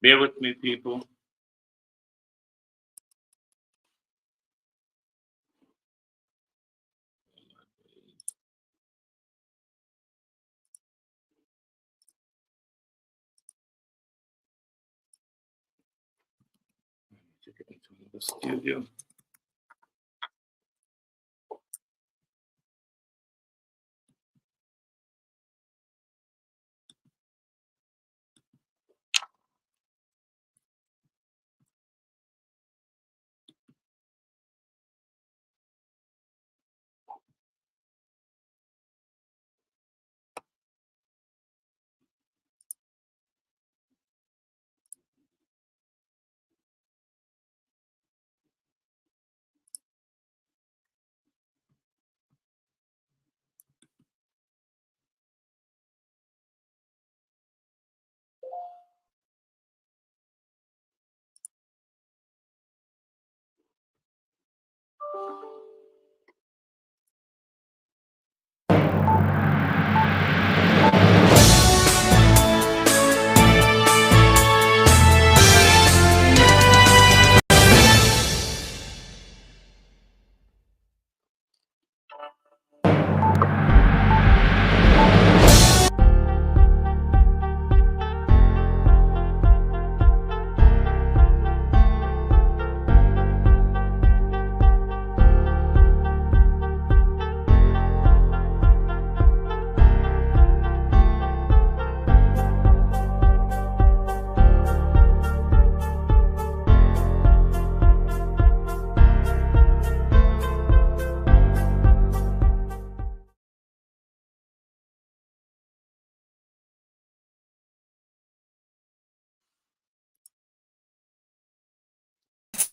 Bear with me, people. To get into the studio.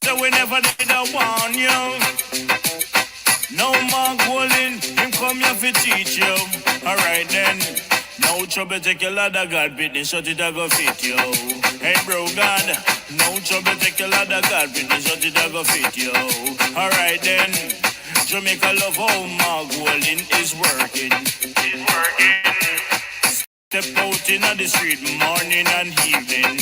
So we never did a warn you. No more calling, him come here to teach you. Alright then. No trouble, take your ladder, God, business, shut it, I go fit you. Hey bro, God, no trouble, take your ladder, God, business, shut it, I go fit you. Alright then. Jamaica love how my calling is working. It's working. Step out in the street morning and evening.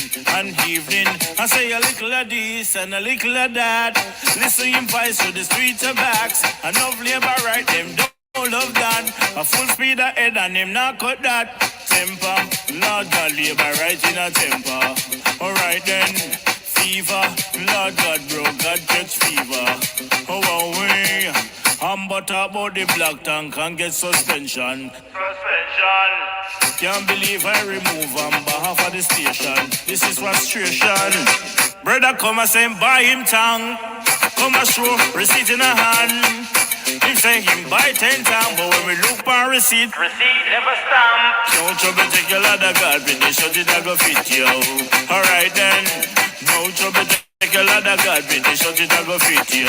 I say a little of this and a little of that. Listen him voice to the streets of backs. Enough labor right, them don't love that. A full speed ahead and him not cut that. Temper, Lord God, labor right in a temper. Alright then, fever, Lord God, bro, God catch fever. Oh, away. I'm but about the black tank and get suspension. Can't believe I remove on behalf of the station. This is frustration. Brother come and say buy him tongue. Come and show receipt in a hand. Him say him buy 10 tongue, but when we look for receipt never stamp. No trouble take your ladder, God, when they shut it, I go fit you. Alright then. No trouble take your ladder, God, when they shut it, I go fit you.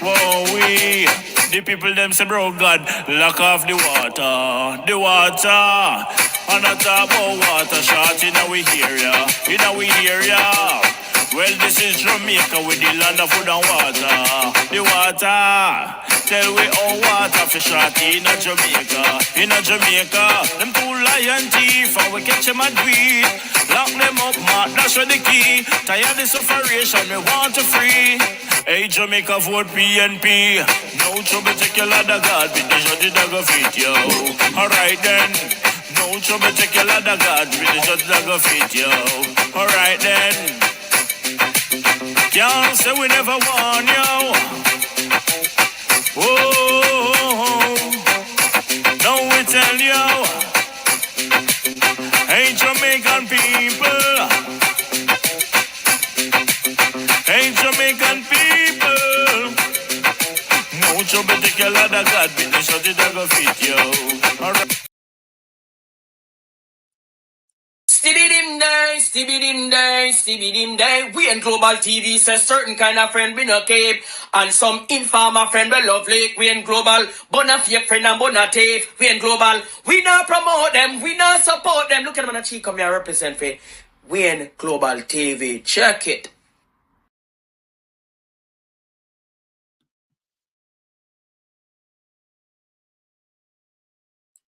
Whoa, we. The people them say, bro, God, lock off the water. The water. And I talk about water short in our area. Well, this is Jamaica with the land of food and water. The water. Tell we all water for short in a Jamaica. Them two lion thief and we catch them at weed. Lock them up, mark, that's where the key. Tired the sufferation, we want to free. Hey, Jamaica vote PNP. No trouble, take your ladder, God, but they shut it, I go fit you. Alright then. No trouble, take your ladder, God, but they shut it, I go fit you. Alright then. Can't say we never warn you. Oh, no, we tell you. Hey, Jamaican people. Hey, Jamaican people. No trouble, take your ladder, God, but they shut it, I go fit you. Alright. Stibbidim day. We in Global TV says certain kind of friend be no cape. And some informer friend we love Lake. We in Global, bona fake friend and bona tape. We in Global, we not promote them, we not support them. Look at them on the cheek, come here represent for. We in Global TV, check it.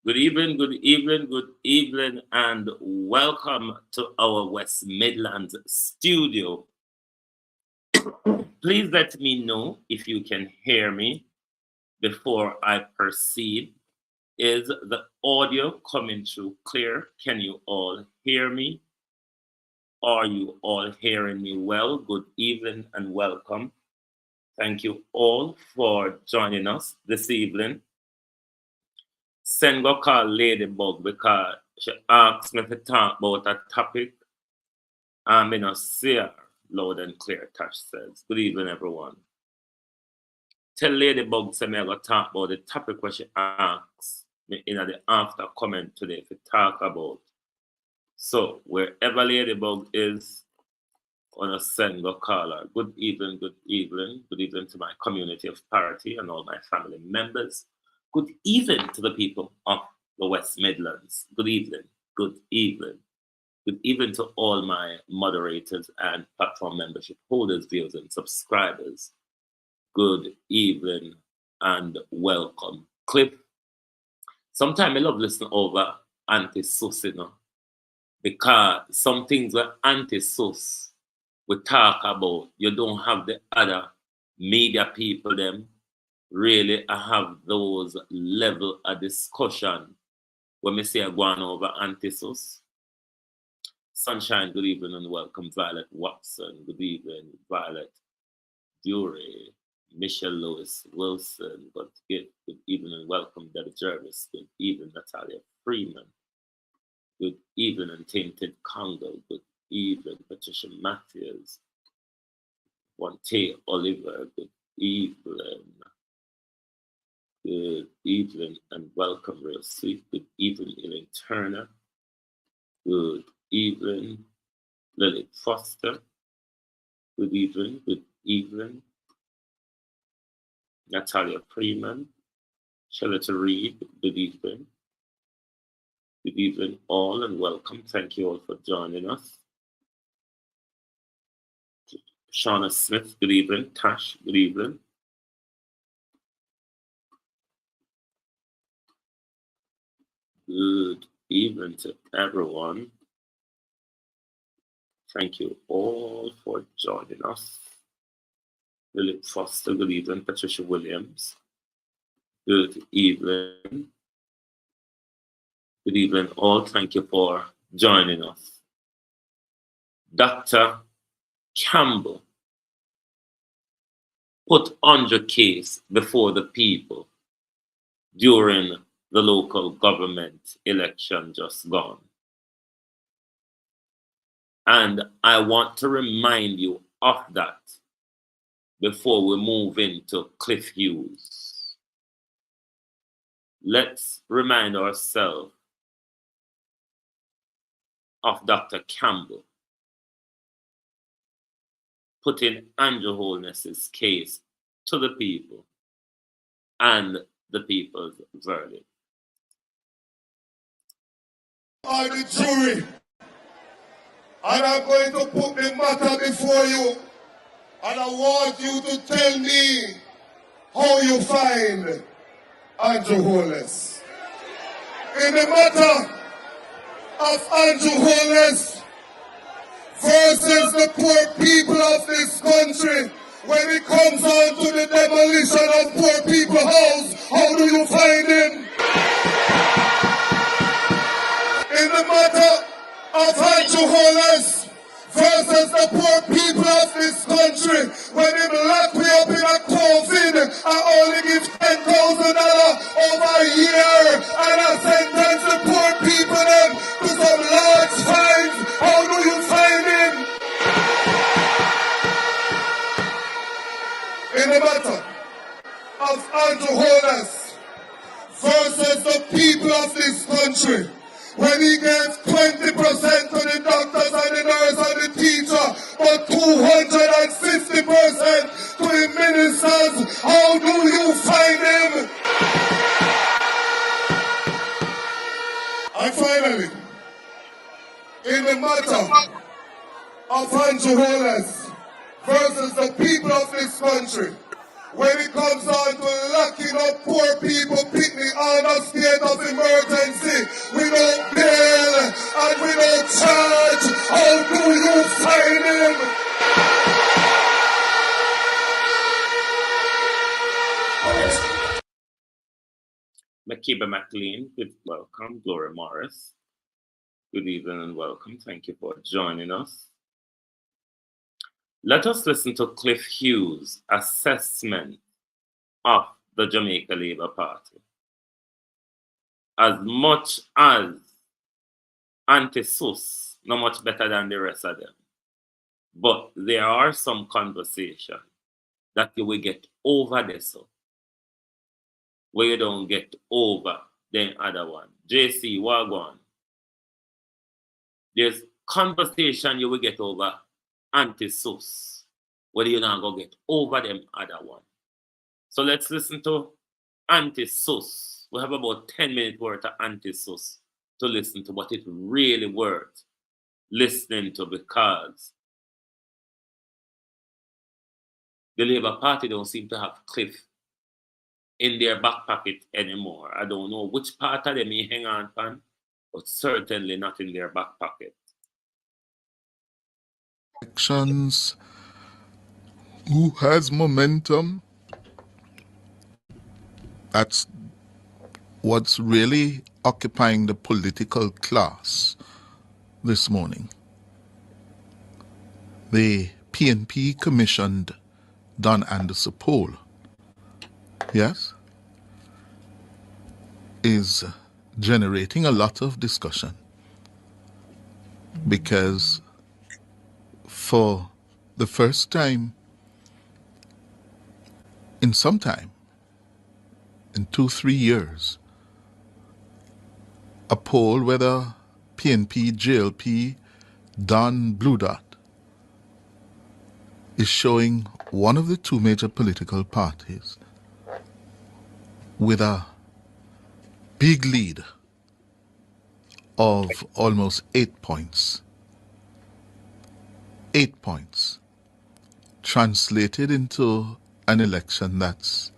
Good evening, and welcome to our West Midlands studio. Please let me know if you can hear me before I proceed. Is the audio coming through clear? Can you all hear me? Are you all hearing me well? Good evening and welcome. Thank you all for joining us this evening. Send go call Ladybug because she asked me to talk about a topic. I'm in a see loud and clear, Tash says. Good evening, everyone. Tell Ladybug to me I go talk about the topic where she asked me in the after comment today to talk about. So wherever Ladybug is, on a send go call her. Good evening to my community of parity and all my family members. Good evening to the people of the West Midlands. Good evening. Good evening to all my moderators and platform membership holders, viewers, and subscribers. Good evening and welcome. Clip. Sometimes I love listening over anti-sus, because some things were anti-sus we talk about, you don't have the other media people them really have those level of discussion when we say I go on over anti-sus. Sunshine, good evening and welcome. Violet Watson, good evening. Violet Dury, Michelle Lewis Wilson, good evening and welcome. Debbie Jervis, good evening. Natalia Freeman, good evening. And Tainted Congo, good evening. Patricia Matthews, Wante Oliver, good evening. Good evening and welcome, real sweet. Good evening, Elaine Turner. Good evening, Lily Foster. Good evening. Natalia Freeman. Charlotte Reed, good evening. Good evening, all, and welcome. Thank you all for joining us. Shauna Smith, good evening. Tash, good evening. Good evening to everyone. Thank you all for joining us. Lily Foster, good evening. Patricia Williams, good evening. Good evening all. Thank you for joining us. Dr. Campbell put Andrew case before the people during the local government election just gone. And I want to remind you of that before we move into Cliff Hughes. Let's remind ourselves of Dr. Campbell putting Andrew Holness's case to the people and the people's verdict. Are the jury, and I'm going to put the matter before you, and I want you to tell me how you find Andrew Holness. In the matter of Andrew Holness versus the poor people of this country, when it comes on to the demolition of poor people's house, how do you find him? In the matter of Andrew Holness versus the poor people of this country, when him lock me up in a COVID, I only give $10,000 over a year, and I sentence the poor people them to some large fines. How do you find him? In the matter of Andrew Holness versus the people of this country, when he gave 20% to the doctors and the nurse and the teacher, but 250% to the ministers, how do you find him? And finally, in the matter of Andrew Holness versus the people of this country, When it comes on to locking up poor people, picnic on a state of emergency, without bail and without charge, how do you find him? Makiba McLean, good welcome. Gloria Morris, good evening and welcome. Thank you for joining us. Let us listen to Cliff Hughes' assessment of the Jamaica Labour Party. As much as anti-sus, not much better than the rest of them, but there are some conversation that you will get over this, where you don't get over the other one. JC, Wagwan. There's conversation you will get over anti-sus, whether you're not going to get over them other one. So let's listen to anti-sus. We have about 10 minutes worth of anti-sus to listen to what it really worth listening to, because the Labour Party don't seem to have Cliff in their back pocket anymore. I don't know which part of them may hang on pan, but certainly not in their back pocket. Elections, who has momentum? That's what's really occupying the political class this morning. The PNP commissioned Don Anderson poll, yes, is generating a lot of discussion, because for the first time in some time, in 2-3 years, a poll whether PNP, JLP, Don, Blue Dot is showing one of the two major political parties with a big lead of almost 8 points. 8 points translated into an election that's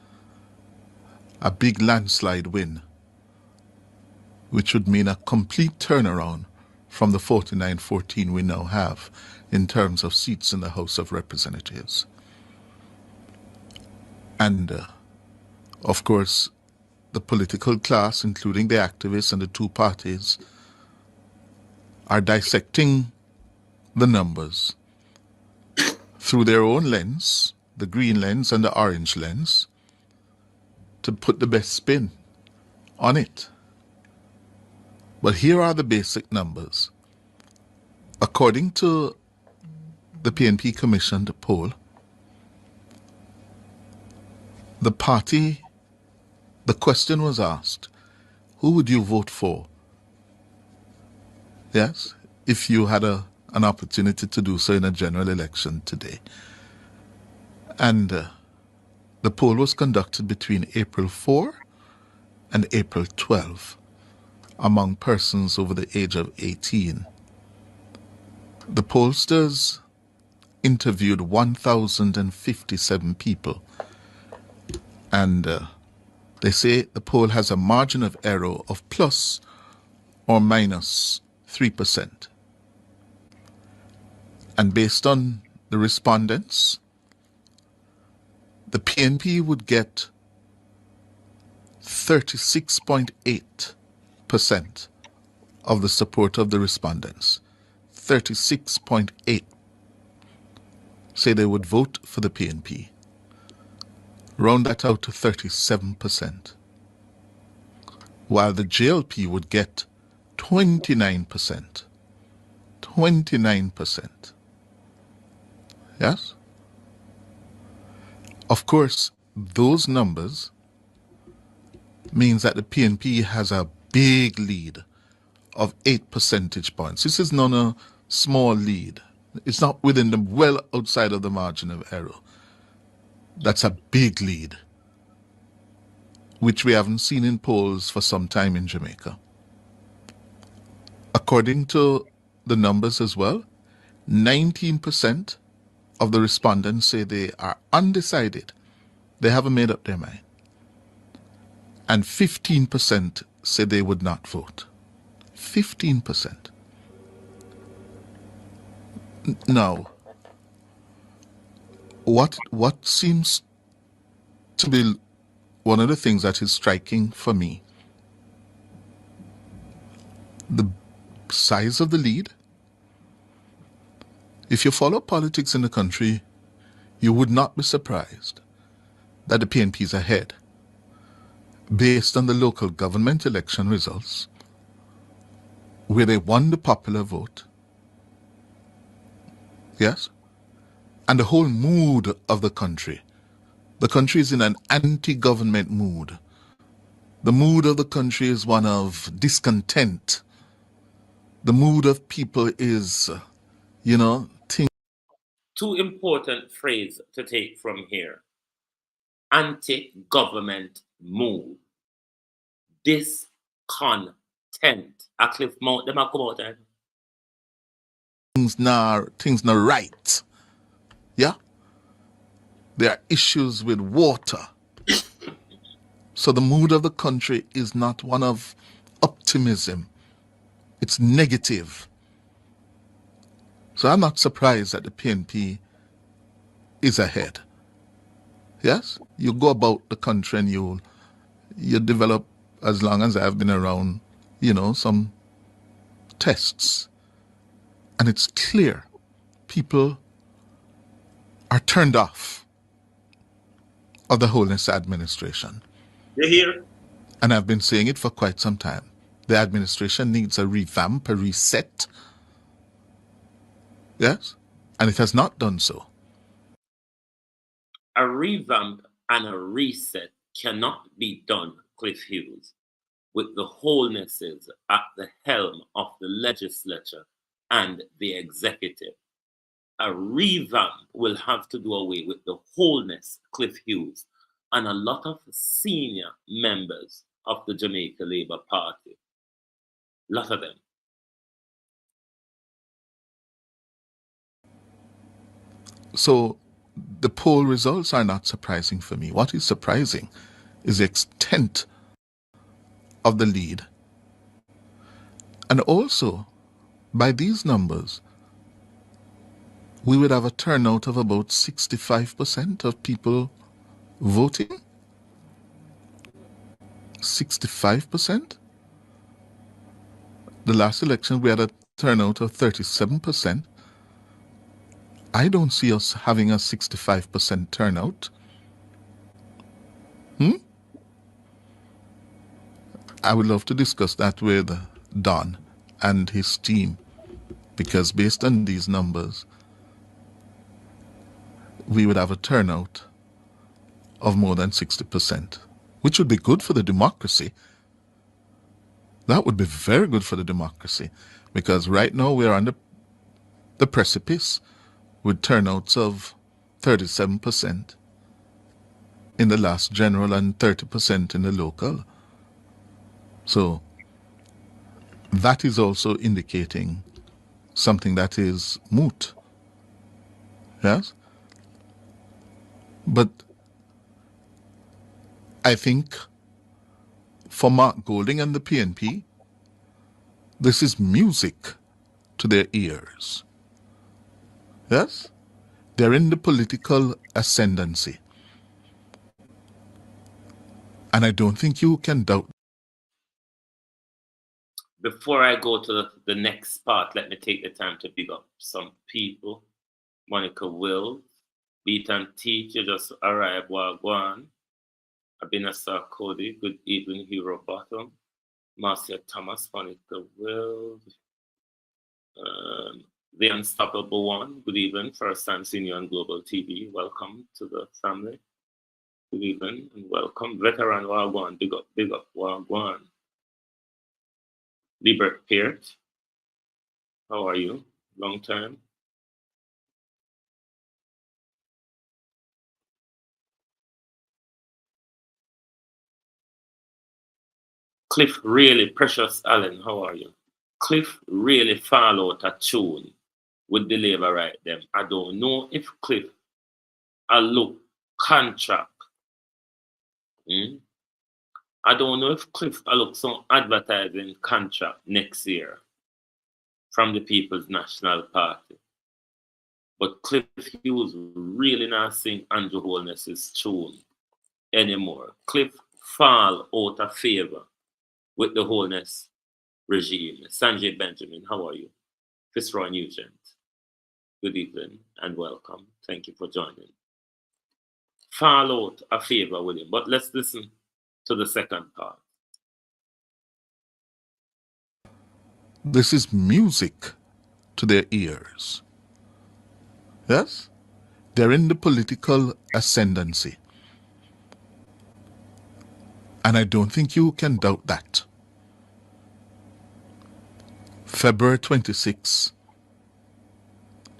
a big landslide win, which would mean a complete turnaround from the 49-14 we now have in terms of seats in the House of Representatives. And, of course, the political class, including the activists and the two parties, are dissecting the numbers through their own lens, the green lens and the orange lens, to put the best spin on it. But here are the basic numbers. According to the PNP commissioned poll, the party, the question was asked, who would you vote for? Yes, if you had an opportunity to do so in a general election today. And the poll was conducted between April 4 and April 12 among persons over the age of 18. The pollsters interviewed 1,057 people, and they say the poll has a margin of error of plus or minus 3%. And based on the respondents, the PNP would get 36.8% of the support of the respondents. 36.8 say they would vote for the PNP. Round that out to 37%. While the JLP would get 29%. 29%. Yes? Of course, those numbers means that the PNP has a big lead of 8 percentage points. This is not a small lead. It's not within the, well outside of the margin of error. That's a big lead, which we haven't seen in polls for some time in Jamaica. According to the numbers as well, 19% of the respondents say they are undecided. they haven't made up their mind. And 15% say they would not vote. 15%. Now, what seems to be one of the things that is striking for me, the size of the lead. If you follow politics in the country, you would not be surprised that the PNP is ahead based on the local government election results, where they won the popular vote. Yes? And the whole mood of the country. The country is in an anti-government mood. The mood of the country is one of discontent. The mood of people is, Two important phrases to take from here. Anti-government mood. Discontent. A cliff mount them a come out and things not right. Yeah? There are issues with water. So the mood of the country is not one of optimism. It's negative. So I'm not surprised that the PNP is ahead. Yes? You go about the country and you develop, as long as I've been around, some tests. And it's clear people are turned off of the Holness administration. you hear? And I've been saying it for quite some time. The administration needs a revamp, a reset. Yes? And it has not done so. A revamp and a reset cannot be done, Cliff Hughes, with the Holnesses at the helm of the legislature and the executive. A revamp will have to do away with the Holness, Cliff Hughes, and a lot of senior members of the Jamaica Labour Party. A lot of them. So the poll results are not surprising for me. What is surprising is the extent of the lead. And also, by these numbers, we would have a turnout of about 65% of people voting. 65%? The last election, we had a turnout of 37%. I don't see us having a 65% turnout. I would love to discuss that with Don and his team, because based on these numbers, we would have a turnout of more than 60%, which would be good for the democracy. That would be very good for the democracy, because right now we're on the precipice with turnouts of 37% in the last general and 30% in the local. So that is also indicating something that is moot. Yes? But I think for Mark Golding and the PNP, this is music to their ears. Yes? They're in the political ascendancy. And I don't think you can doubt. Before I go to the next part, let me take the time to big up some people. Monica Will, Beat and Teach, you just arrived, Wagwan. Abinasa Cody, good evening, Hero Bottom. Marcia Thomas, Monica Will. The Unstoppable One, good evening. First time seeing you on Global TV. Welcome to the family. Good evening and welcome. Veteran Wagwan, big up Wagwan. Liebert Peart, how are you? Long time. Cliff really, Precious Allen, how are you? Cliff really fall out a tune with the Labour right them. I don't know if Cliff a look contract Mm? I don't know if Cliff will look some advertising contract next year from the People's National Party. But Cliff Hughes really not sing Andrew Holness's tune anymore. Cliff fall out of favor with the Holness regime. Sanjay Benjamin, how are you? Fitzroy Nugent, good evening and welcome. Thank you for joining. Fall out of favor with him. But let's listen to the second part. This is music to their ears. Yes? They're in the political ascendancy. And I don't think you can doubt that. February 26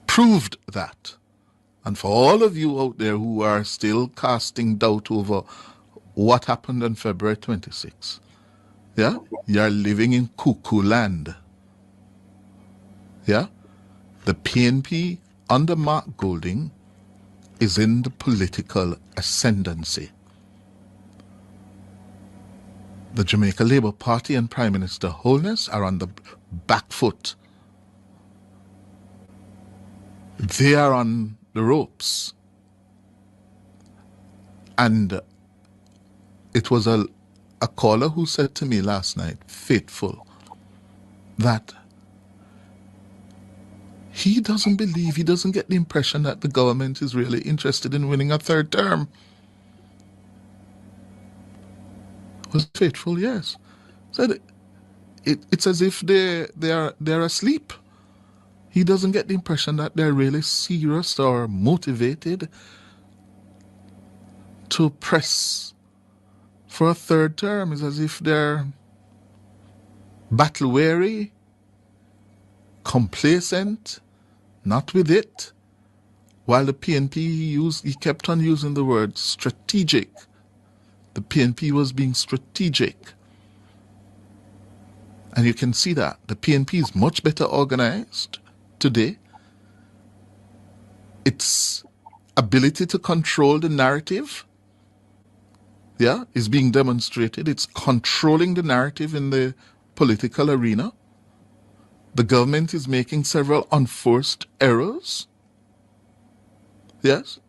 proved that. And for all of you out there who are still casting doubt over what happened on February 26, yeah, you're living in cuckoo land. Yeah, the PNP under Mark Golding is in the political ascendancy. The Jamaica Labour Party and Prime Minister Holness are on the back foot. They are on the ropes. And it was a caller who said to me last night, faithful, that he doesn't believe, he doesn't get the impression that the government is really interested in winning a third term. Was faithful, yes. Said it's as if they're asleep. He doesn't get the impression that they're really serious or motivated to press for a third term. It's as if they're battle weary, complacent, not with it. While the PNP, he kept on using the word strategic. The PNP was being strategic. And you can see that. The PNP is much better organized today. Its ability to control the narrative, yeah, is being demonstrated. It's controlling the narrative in the political arena. The government is making several unforced errors. Yes.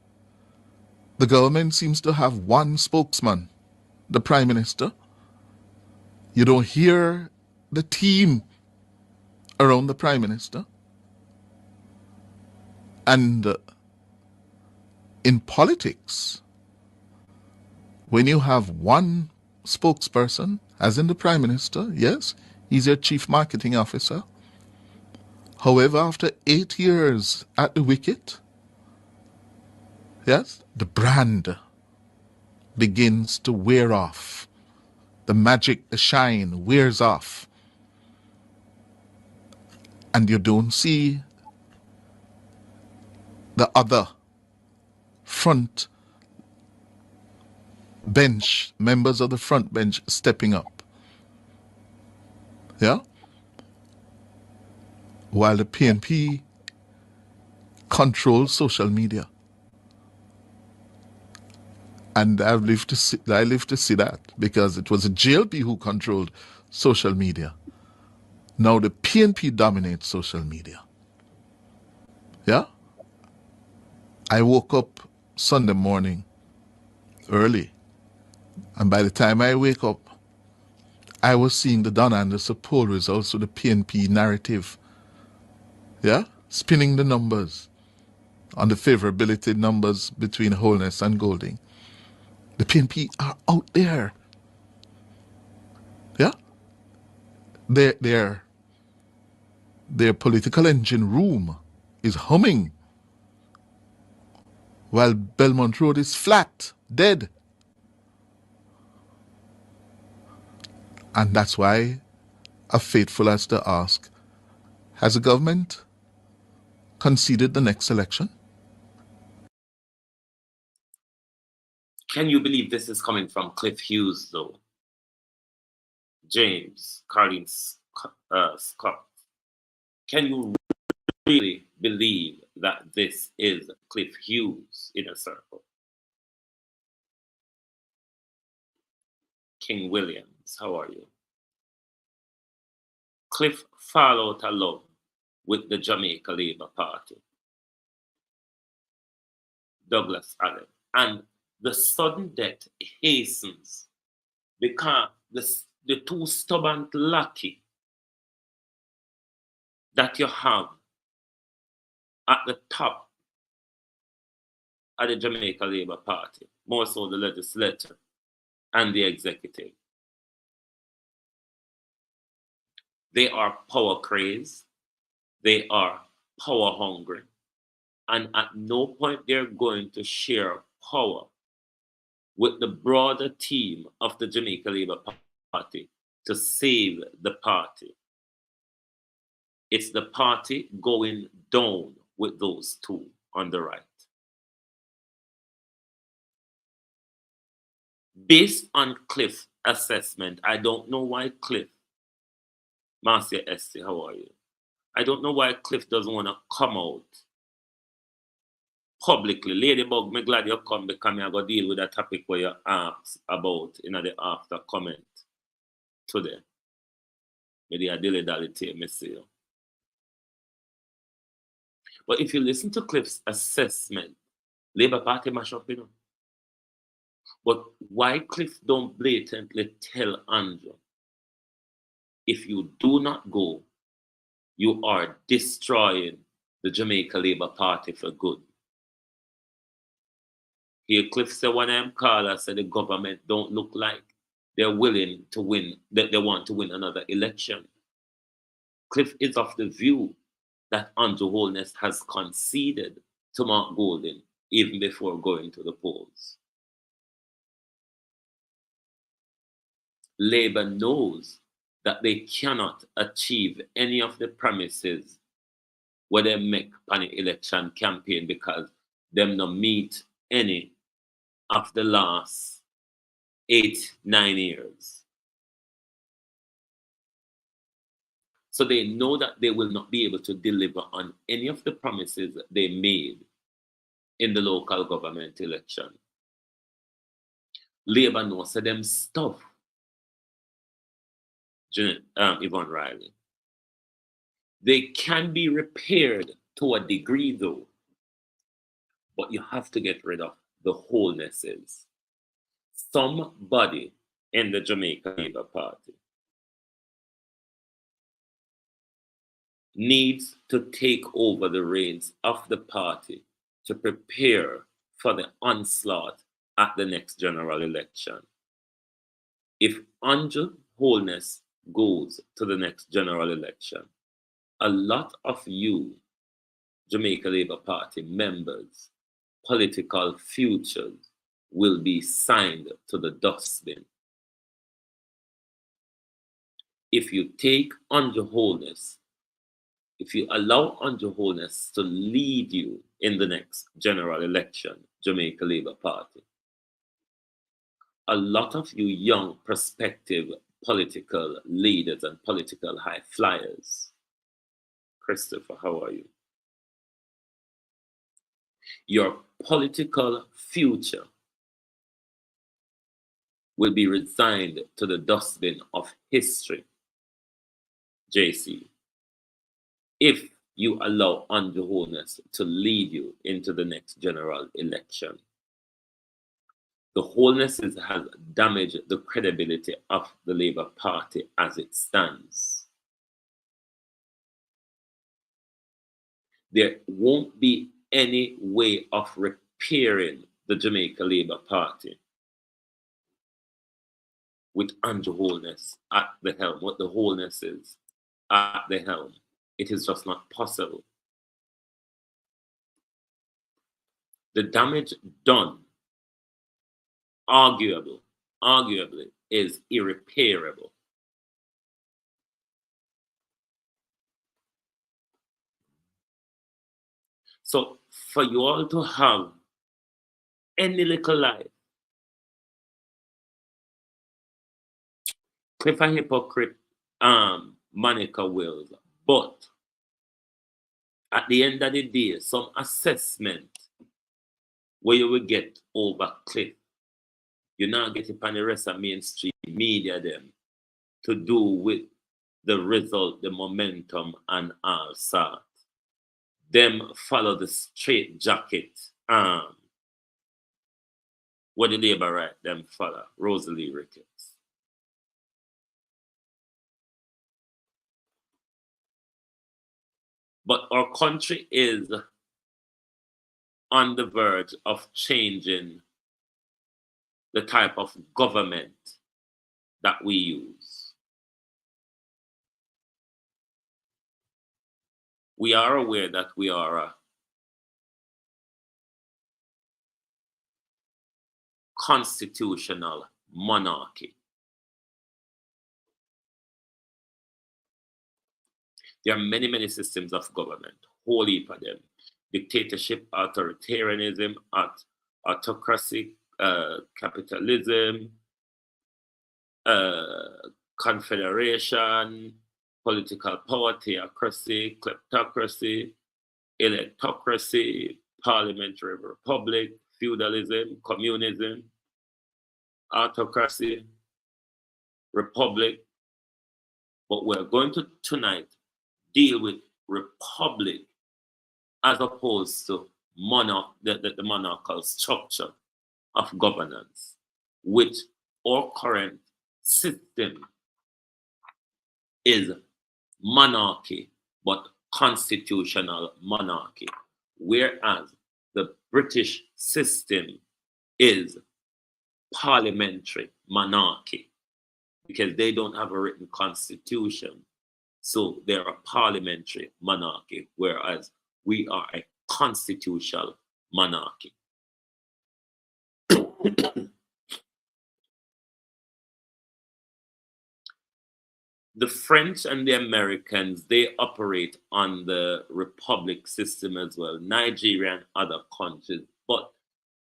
The government seems to have one spokesman, the Prime Minister. You don't hear the team around the Prime Minister. And in politics, when you have one spokesperson, as in the Prime Minister, yes, he's your chief marketing officer. However, after 8 years at the wicket, yes, the brand begins to wear off. The magic, the shine wears off. And you don't see the other front bench, members of the front bench stepping up. Yeah? While the PNP controls social media. And I live to see that, because it was the GLP who controlled social media. Now the PNP dominates social media. Yeah? I woke up Sunday morning early, and by the time I wake up, I was seeing the Don Anderson poll results with the PNP narrative. Yeah? Spinning the numbers on the favorability numbers between Holness and Golding. The PNP are out there. Yeah? Their political engine room is humming, while Belmont Road is flat, dead. And that's why a faithful has to ask, has the government conceded the next election? Can you believe this is coming from Cliff Hughes, though? James, Colleen Scott. Can you really believe that this is Cliff Hughes' inner circle? King Williams, how are you? Cliff fall out of love with the Jamaica Labour Party. Douglas Allen. And the sudden death hastens because the two stubborn lackey that you have at the top of the Jamaica Labour Party, more so the legislature and the executive. They are power crazed, they are power hungry, and at no point they're going to share power with the broader team of the Jamaica Labour Party to save the party. It's the party going down with those two on the right. Based on Cliff's assessment, I don't know why Cliff, Marcia Esty, how are you? I don't know why Cliff doesn't want to come out publicly. Ladybug, me glad you come because I'm going to deal with that topic where you asked about in the after comment today. Maybe I dilly-dally tape, me see you. But if you listen to Cliff's assessment, Labour Party mash up, you know. But why Cliff don't blatantly tell Andrew, if you do not go, you are destroying the Jamaica Labour Party for good. Here Cliff said when I'm called, I said the government don't look like they're willing to win, that they want to win another election. Cliff is of the view that Andrew Holness has conceded to Mark Golding even before going to the polls. Labour knows that they cannot achieve any of the promises where they make on the election campaign because them not meet any of the last 8-9 years. So they know that they will not be able to deliver on any of the promises that they made in the local government election. Labour knows so them stuff, Yvonne Riley. They can be repaired to a degree though, but you have to get rid of the wholenesses. Somebody in the Jamaica Labour Party needs to take over the reins of the party to prepare for the onslaught at the next general election. If Andrew Holness goes to the next general election, a lot of you Jamaica Labour Party members, political futures will be signed to the dustbin. If you take Andrew Holness, if you allow Andrew Holness to lead you in the next general election, Jamaica Labour Party, a lot of you young prospective political leaders and political high flyers, Christopher, how are you? Your political future will be resigned to the dustbin of history, JC, if you allow Andrew Holness to lead you into the next general election. The Holnesses has damaged the credibility of the Labour Party as it stands. There won't be any way of repairing the Jamaica Labour Party with Andrew Holness at the helm, what the Holnesses at the helm. It is just not possible. The damage done, arguably, is irreparable. So for you all to have any little life, Cliff a hypocrite, Monica Wills, but at the end of the day, some assessment where you will get over Cliff, you now get it on the rest of mainstream media them to do with the result, the momentum, and all sort. Them follow the straight jacket. What the labor right, them follow Rosalie Ricketts. But our country is on the verge of changing the type of government that we use. We are aware that we are a constitutional monarchy. There are many, many systems of government, whole heap of them. Dictatorship, authoritarianism, autocracy, capitalism, confederation, political power, theocracy, kleptocracy, electocracy, parliamentary republic, feudalism, communism, autocracy, republic. But we're going to tonight deal with republic as opposed to the monarchical structure of governance, which our current system is monarchy, but constitutional monarchy, whereas the British system is parliamentary monarchy, because they don't have a written constitution. So they're a parliamentary monarchy, whereas we are a constitutional monarchy. The French and the Americans, they operate on the republic system as well, Nigeria and other countries. But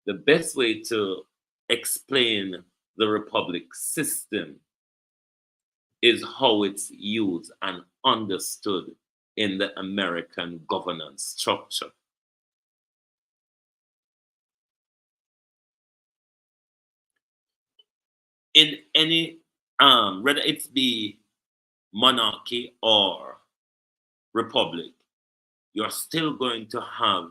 the best way to explain the republic system is how it's used and understood in the American governance structure. In any, whether it's be monarchy or republic, you're still going to have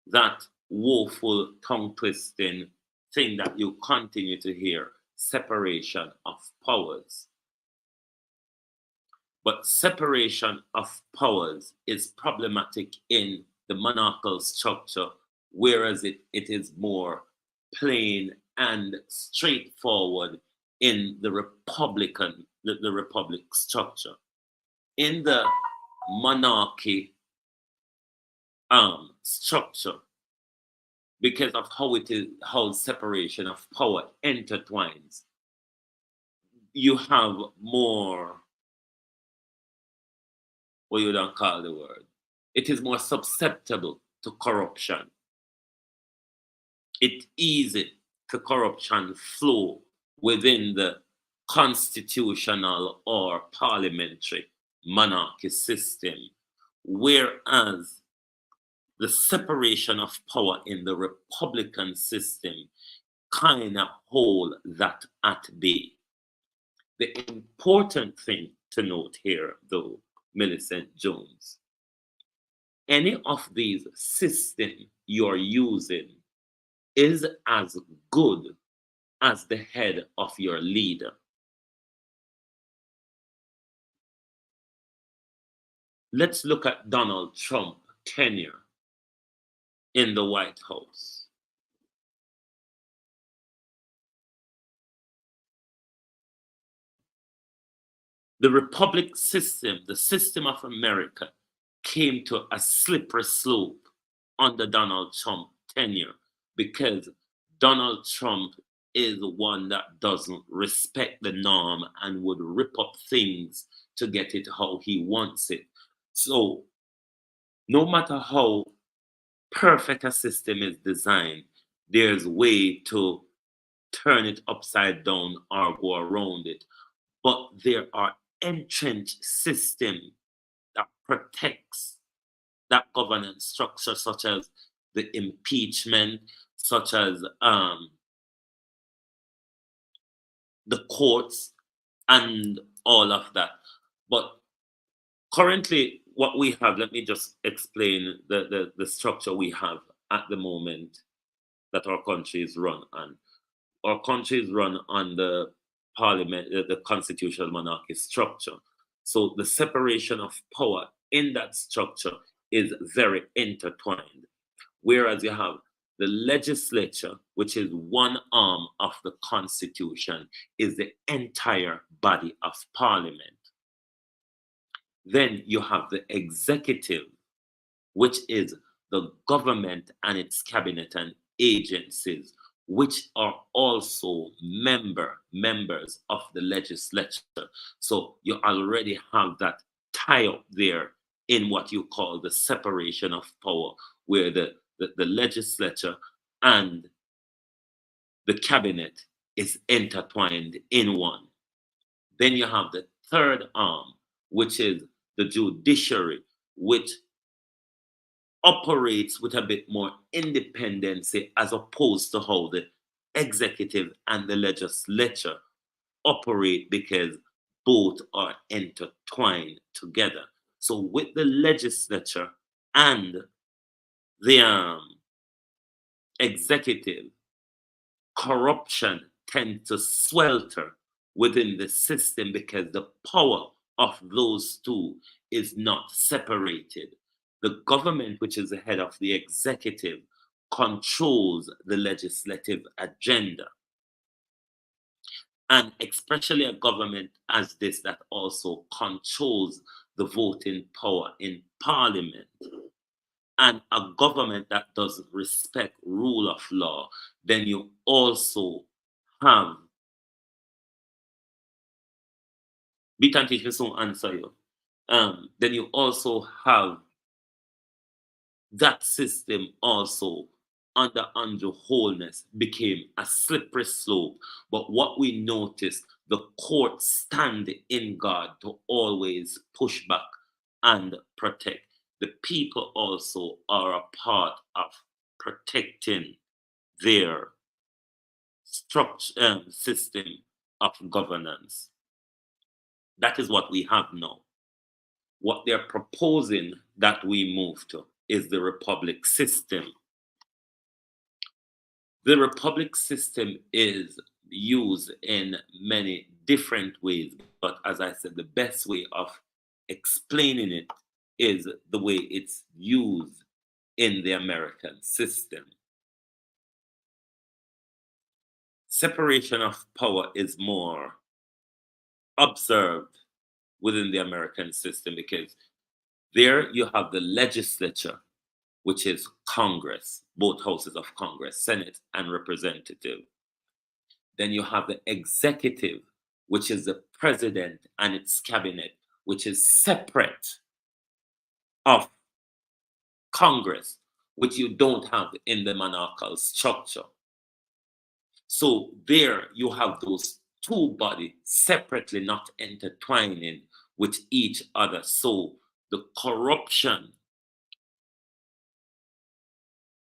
that woeful tongue-twisting thing that you continue to hear, separation of powers. But separation of powers is problematic in the monarchical structure, whereas it is more plain and straightforward in the republic structure. In the monarchy structure, because of how separation of power intertwines, you have more, what you don't call the word, it is more susceptible to corruption. It's easy for corruption flow within the constitutional or parliamentary monarchy system, whereas the separation of power in the republican system kind of hold that at bay. The important thing to note here, though, Millicent Jones, any of these systems you're using is as good as the head of your leader. Let's look at Donald Trump's tenure in the White House. The republic system, the system of America, came to a slippery slope under Donald Trump's tenure because Donald Trump is one that doesn't respect the norm and would rip up things to get it how he wants it. So no matter how perfect a system is designed, there's a way to turn it upside down or go around it. But there are entrenched systems that protects that governance structure, such as the impeachment, such as the courts and all of that. But currently, what we have, let me just explain the structure we have at the moment that our country is run on. Our country is run on the parliament, the constitutional monarchy structure. So the separation of power in that structure is very intertwined. Whereas you have the legislature, which is one arm of the constitution, is the entire body of parliament. Then you have the executive, which is the government and its cabinet and agencies, which are also members of the legislature. So you already have that tie up there in what you call the separation of power, where the legislature and the cabinet is intertwined in one. Then you have the third arm, which is the judiciary, which operates with a bit more independency as opposed to how the executive and the legislature operate, because both are intertwined together. So with the legislature and the executive, corruption tends to swelter within the system because the power of those two is not separated. The government, which is the head of the executive, controls the legislative agenda. And especially a government as this that also controls the voting power in parliament, and a government that doesn't respect rule of law, then you also have Beaton teacher soon answer you. Then you also have that system also under Andrew Holness became a slippery slope. But what we noticed, the court stand in guard to always push back and protect. The people also are a part of protecting their structure, system of governance. That is what we have now. What they're proposing that we move to is the republic system. The republic system is used in many different ways, but as I said, the best way of explaining it is the way it's used in the American system. Separation of power is more observed within the American system because there you have the legislature, which is Congress, both houses of Congress, Senate and representative. Then you have the executive, which is the president and its cabinet, which is separate of Congress, which you don't have in the monarchical structure. So there you have those two bodies separately, not intertwining with each other. So the corruption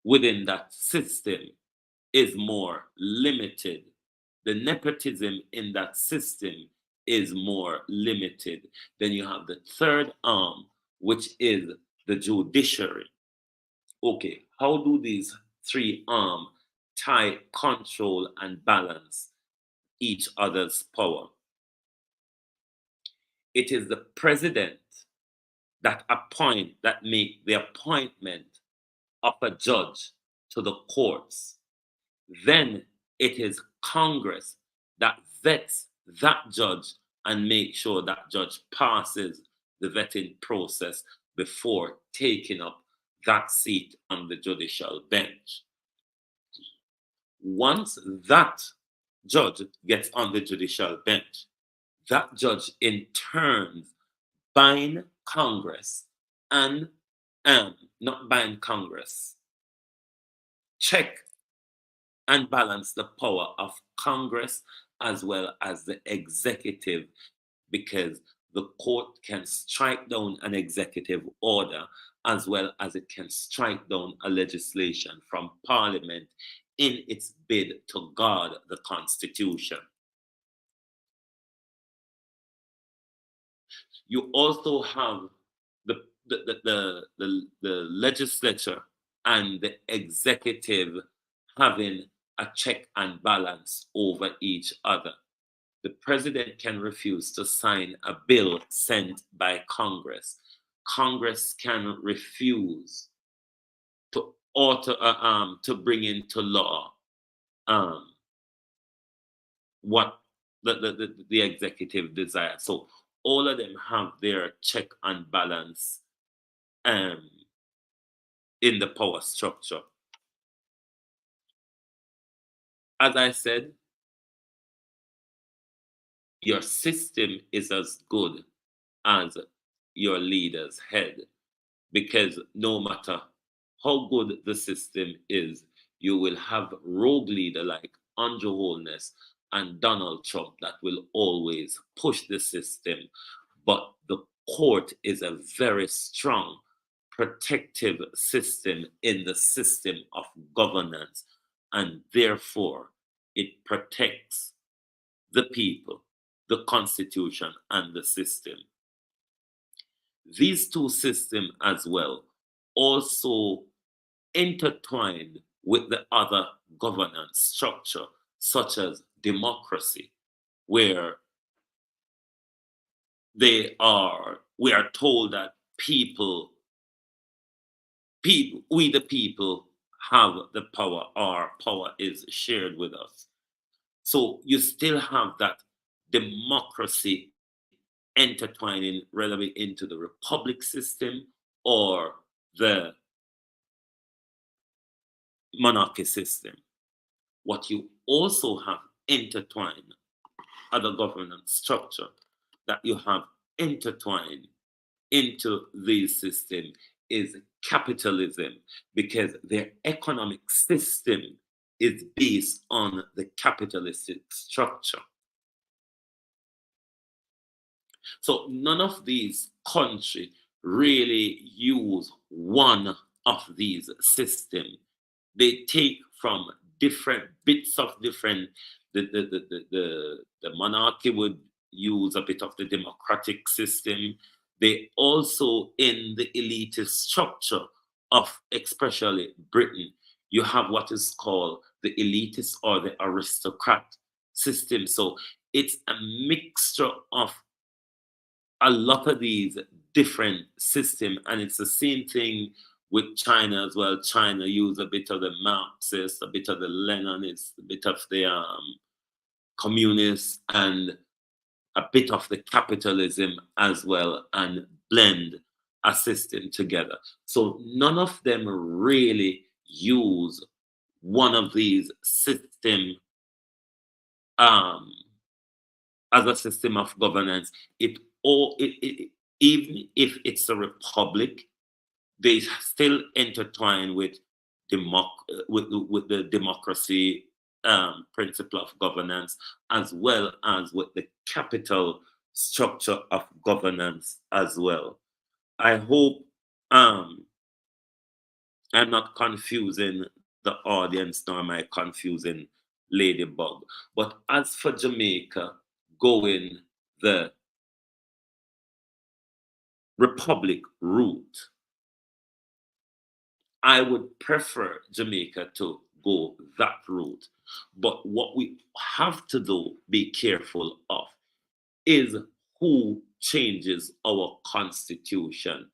within that system is more limited. The nepotism in that system is more limited. Then you have the third arm, which is the judiciary. Okay, how do these three arms tie, control, and balance each other's power? It is the president that make the appointment of a judge to the courts. Then it is Congress that vets that judge and make sure that judge passes the vetting process before taking up that seat on the judicial bench. Once that judge gets on the judicial bench, that judge in turn bind Congress and not bind Congress, check and balance the power of Congress as well as the executive, because the court can strike down an executive order as well as it can strike down a legislation from Parliament in its bid to guard the Constitution. You also have the legislature and the executive having a check and balance over each other. The president can refuse to sign a bill sent by Congress. Congress can refuse to to bring into law what the executive desires. So all of them have their check and balance in the power structure. As I said, your system is as good as your leader's head, because no matter how good the system is, you will have rogue leader like Andrew Holness and Donald Trump that will always push the system. But the court is a very strong protective system in the system of governance, and therefore it protects the people, the Constitution, and the system. These two systems as well also intertwined with the other governance structure, such as democracy, where we are told that we the people have the power, our power is shared with us. So you still have that democracy intertwining relevant into the republic system or the monarchy system. What you also have intertwined other governance structure that you have intertwined into this system is capitalism, because their economic system is based on the capitalistic structure. So none of these countries really use one of these systems. They take from different bits of different. The monarchy would use a bit of the democratic system. They also, in the elitist structure of especially Britain, you have what is called the elitist or the aristocrat system. So it's a mixture of a lot of these different systems, and it's the same thing with China as well. China use a bit of the Marxist, a bit of the Leninist, a bit of the communist, and a bit of the capitalism as well, and blend a system together. So none of them really use one of these systems as a system of governance. Even if it's a republic, they still intertwine with the democracy principle of governance, as well as with the capital structure of governance as well. I hope I'm not confusing the audience, nor am I confusing Ladybug. But as for Jamaica going the republic route, I would prefer Jamaica to go that route. But what we have to do, be careful of, is who changes our constitution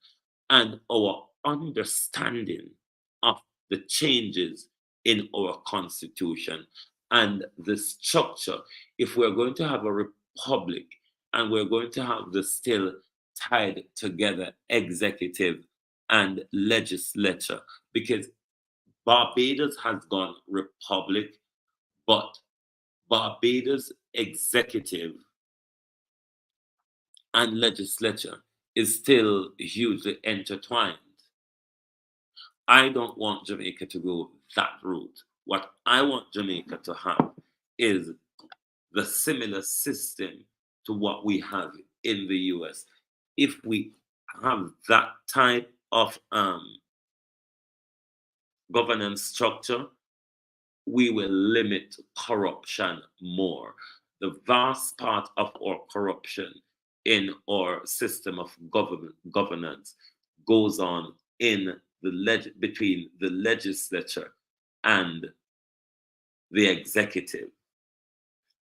and our understanding of the changes in our constitution and the structure. If we're going to have a republic and we're going to have the still tied together executive and legislature, because Barbados has gone republic, but Barbados executive and legislature is still hugely intertwined. I don't want Jamaica to go that route. What I want Jamaica to have is the similar system to what we have in the US. If we have that type of governance structure, we will limit corruption more. The vast part of our corruption in our system of governance goes on in the between the legislature and the executive.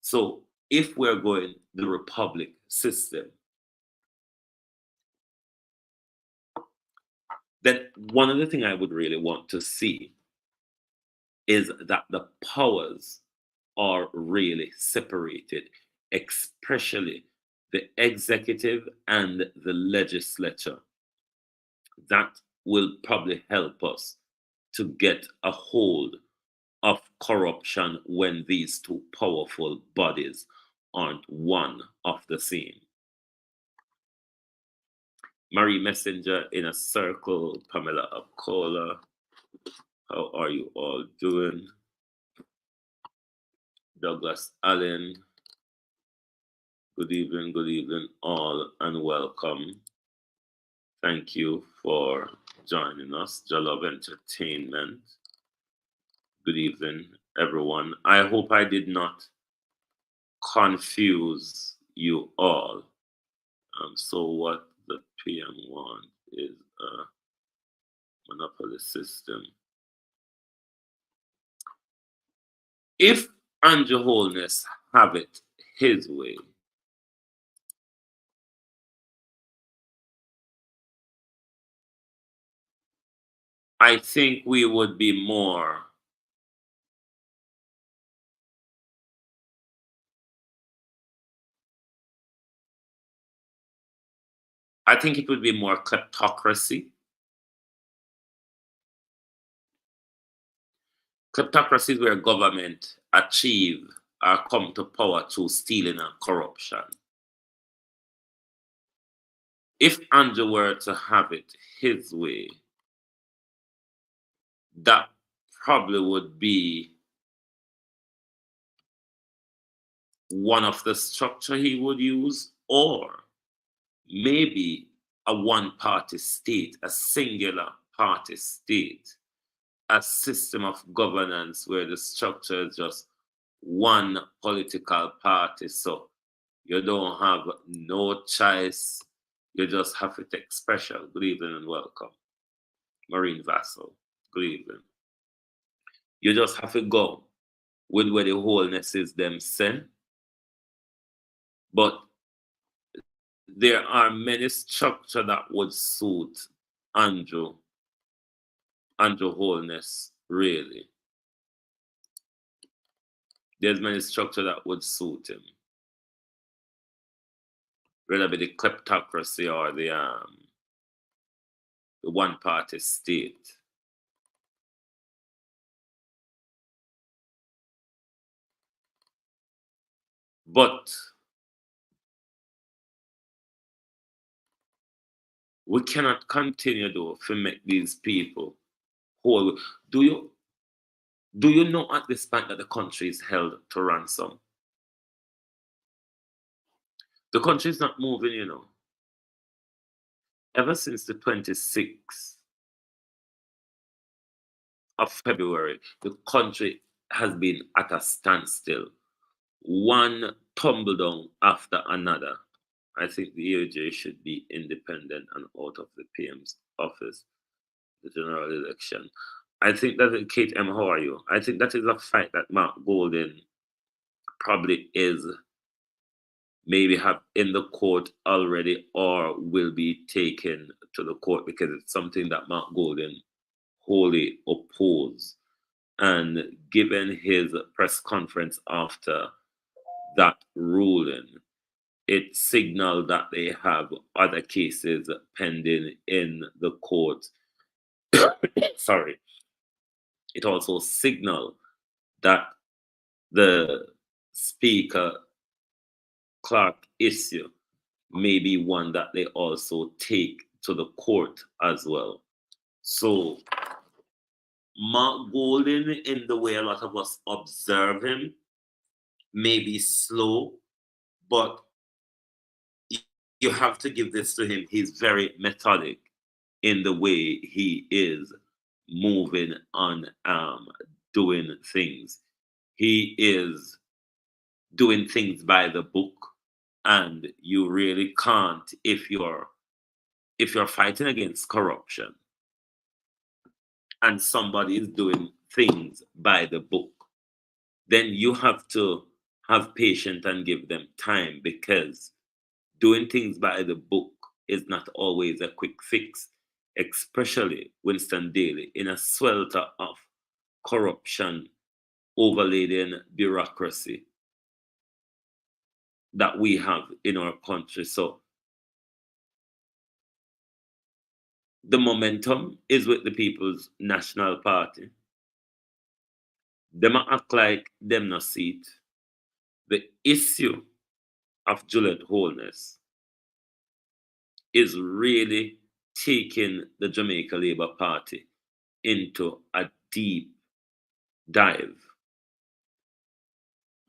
So if we're going the republic system, then one of the things I would really want to see is that the powers are really separated, especially the executive and the legislature. That will probably help us to get a hold of corruption when these two powerful bodies aren't one of the same. Marie Messenger in a circle, Pamela Akola, how are you all doing? Douglas Allen, good evening all, and welcome. Thank you for joining us, Jalove Entertainment. Good evening, everyone. I hope I did not confuse you all. So what the PM want is a monopoly system. If Andrew Holness have it his way, I think we would be more I think it would be more kleptocracy. Kleptocracy is where government achieve or come to power through stealing and corruption. If Andrew were to have it his way, that probably would be one of the structure he would use, or maybe a one-party state, a singular party state, a system of governance where the structure is just one political party. So you don't have no choice. You just have to take special. Good evening and welcome. Marine Vassal, good evening. You just have to go with where the wholeness is them send. But there are many structures that would suit Andrew Holness, really. There's many structures that would suit him. Whether it be the kleptocracy or the one-party state. But we cannot continue though to make these people whole. Do you know at this point that the country is held to ransom? The country is not moving, you know. Ever since the 26th of February, the country has been at a standstill. One tumble down after another. I think the EOJ should be independent and out of the PM's office, the general election. I think that, Kate M., how are you? I think that is a fight that Mark Golden probably is maybe have in the court already or will be taken to the court, because it's something that Mark Golden wholly opposed. And given his press conference after that ruling, it signaled that they have other cases pending in the court. Sorry. It also signaled that the Speaker Clark issue may be one that they also take to the court as well. So Mark Golden, in the way a lot of us observe him, may be slow, but you have to give this to him. He's very methodic in the way he is moving on, doing things. He is doing things by the book. and you really can't, if you're fighting against corruption and somebody is doing things by the book, then you have to have patience and give them time, because doing things by the book is not always a quick fix, especially Winston Daly in a swelter of corruption overlaid in bureaucracy that we have in our country. So the momentum is with the People's National Party. Them act like them no see it. The issue of Juliet Holness is really taking the Jamaica Labour Party into a deep dive.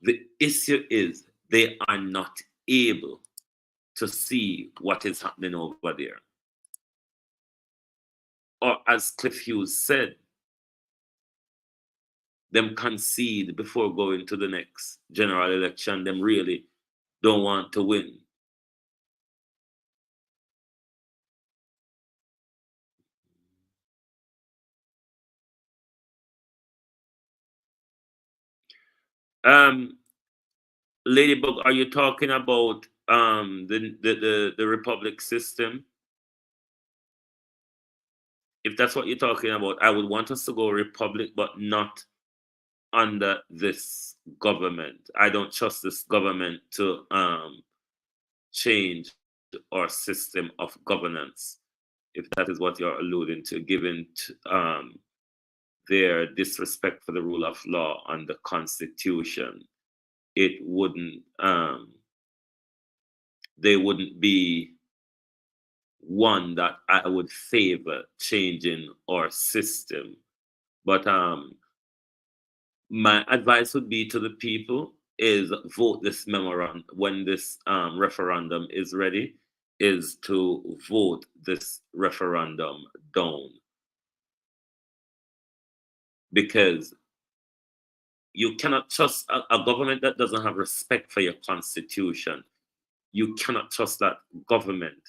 The issue is they are not able to see what is happening over there. Or as Cliff Hughes said, them concede before going to the next general election. Them really don't want to win. Ladybug, are you talking about the republic system? If that's what you're talking about, I would want us to go republic, but not under this government. I don't trust this government to change our system of governance, if that is what you're alluding to, given their disrespect for the rule of law and the Constitution. It wouldn't, they wouldn't be one that I would favor changing our system. But my advice would be to the people is vote this memorandum when this referendum is ready, is to vote this referendum down. Because you cannot trust a government that doesn't have respect for your constitution. You cannot trust that government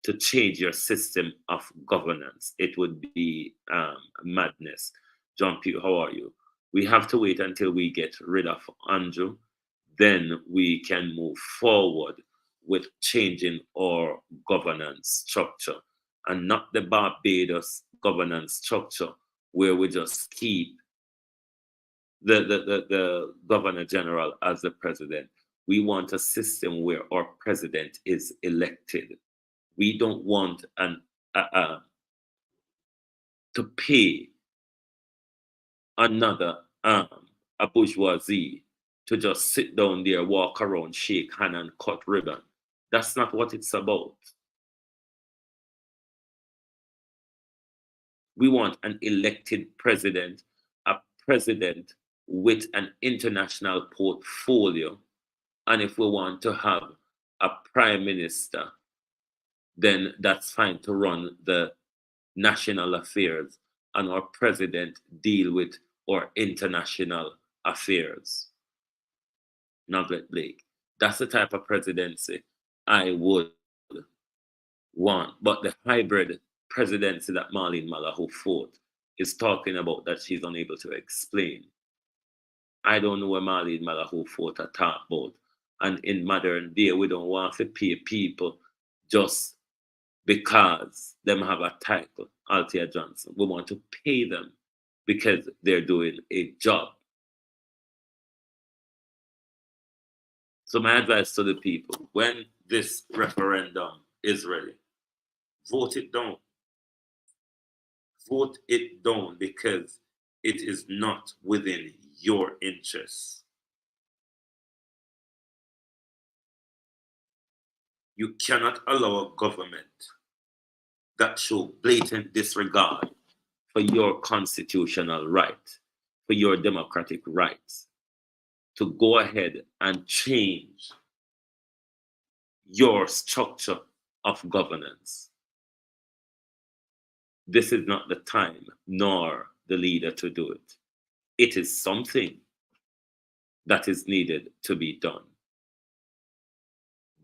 to change your system of governance. It would be madness. John Pugh, how are you? We have to wait until we get rid of Andrew. Then we can move forward with changing our governance structure, and not the Barbados governance structure where we just keep the governor general as the president. We want a system where our president is elected. We don't want to pay another a bourgeoisie to just sit down there, walk around, shake hand and cut ribbon. That's not what it's about. We want an elected president, a president with an international portfolio. And if we want to have a prime minister, then that's fine to run the national affairs, and our president deal with our international affairs. Nugget Blake. That's the type of presidency I would want. But the hybrid presidency that Marlene Malahou fought is talking about that she's unable to explain. I don't know what Marlene Malahou fought to talk about. And in modern day, we don't want to pay people just because them have a title, Althea Johnson. We want to pay them because they're doing a job. So my advice to the people, when this referendum is ready, vote it down. Vote it down, because it is not within your interests. You cannot allow a government that show blatant disregard for your constitutional right, for your democratic rights, to go ahead and change your structure of governance. This is not the time nor the leader to do it. It is something that is needed to be done.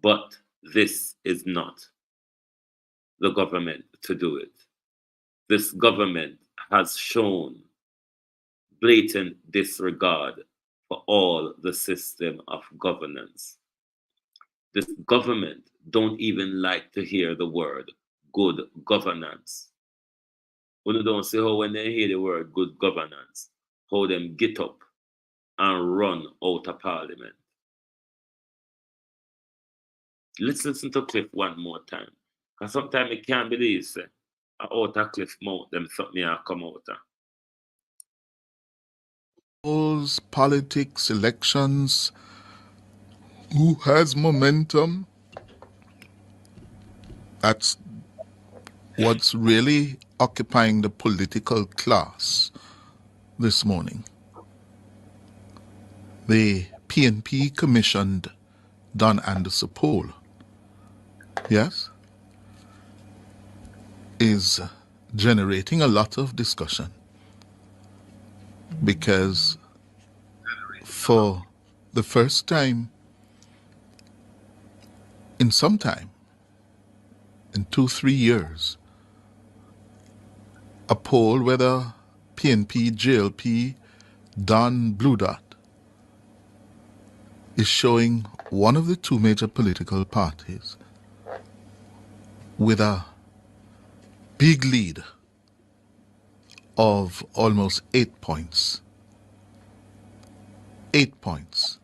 But this is not the government to do it. This government has shown blatant disregard for all the system of governance. This government don't even like to hear the word good governance. When you don't see how when they hear the word good governance, how them get up and run out of parliament. Let's listen to Cliff one more time. Because sometimes I can't believe say, out of Cliff mouth, them something come out of. Polls, politics, elections, who has momentum? That's what's really occupying the political class this morning. The PNP commissioned Don Anderson poll, yes, is generating a lot of discussion because for the first time in some time, in 2-3 years, a poll whether PNP, JLP, Don, Blue Dot is showing one of the two major political parties with a big lead of almost 8 points. 8 points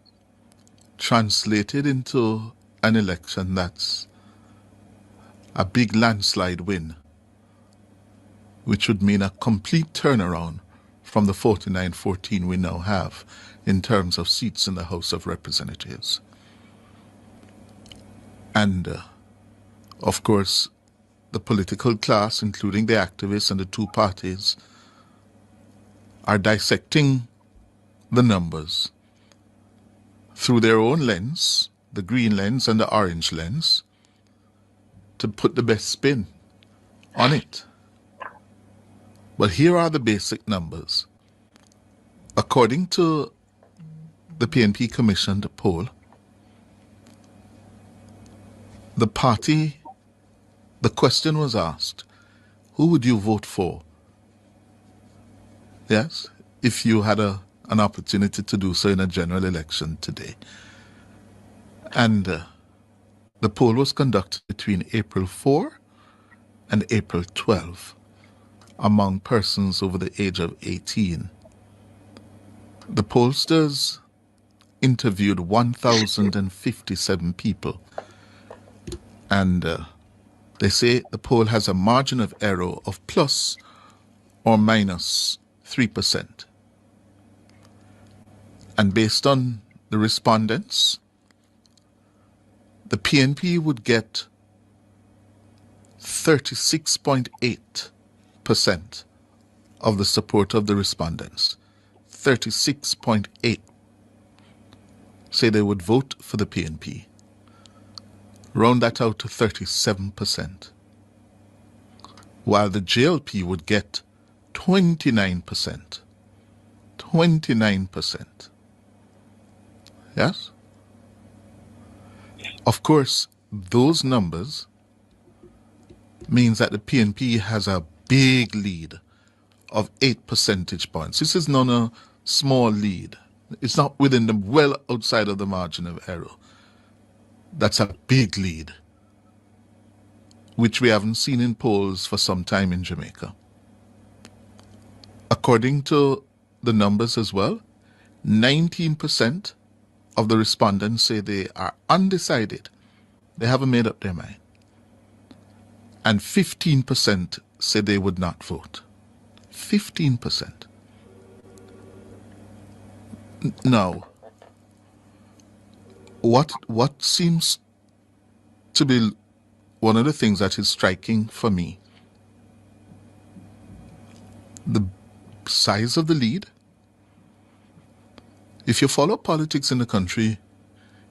translated into an election that's a big landslide win, which would mean a complete turnaround from the 49-14 we now have in terms of seats in the House of Representatives. And, of course, the political class, including the activists and the two parties, are dissecting the numbers through their own lens, the green lens and the orange lens, to put the best spin on it. But here are the basic numbers. According to the PNP commissioned poll, the party, the question was asked, who would you vote for? Yes, if you had an opportunity to do so in a general election today. And the poll was conducted between April 4 and April 12 among persons over the age of 18. The pollsters interviewed 1,057 people, and they say the poll has a margin of error of plus or minus 3%. And based on the respondents, the PNP would get 36.8% of the support of the respondents. 36.8 say they would vote for the PNP. Round that out to 37%. While the JLP would get 29%. 29%. Yes? Of course, those numbers means that the PNP has a big lead of 8 percentage points. This is not a small lead. It's not within the, well outside of the margin of error. That's a big lead, which we haven't seen in polls for some time in Jamaica. According to the numbers as well, 19% of the respondents say they are undecided. They haven't made up their mind. And 15% say they would not vote. 15%. Now, what seems to be one of the things that is striking for me, the size of the lead. If you follow politics in the country,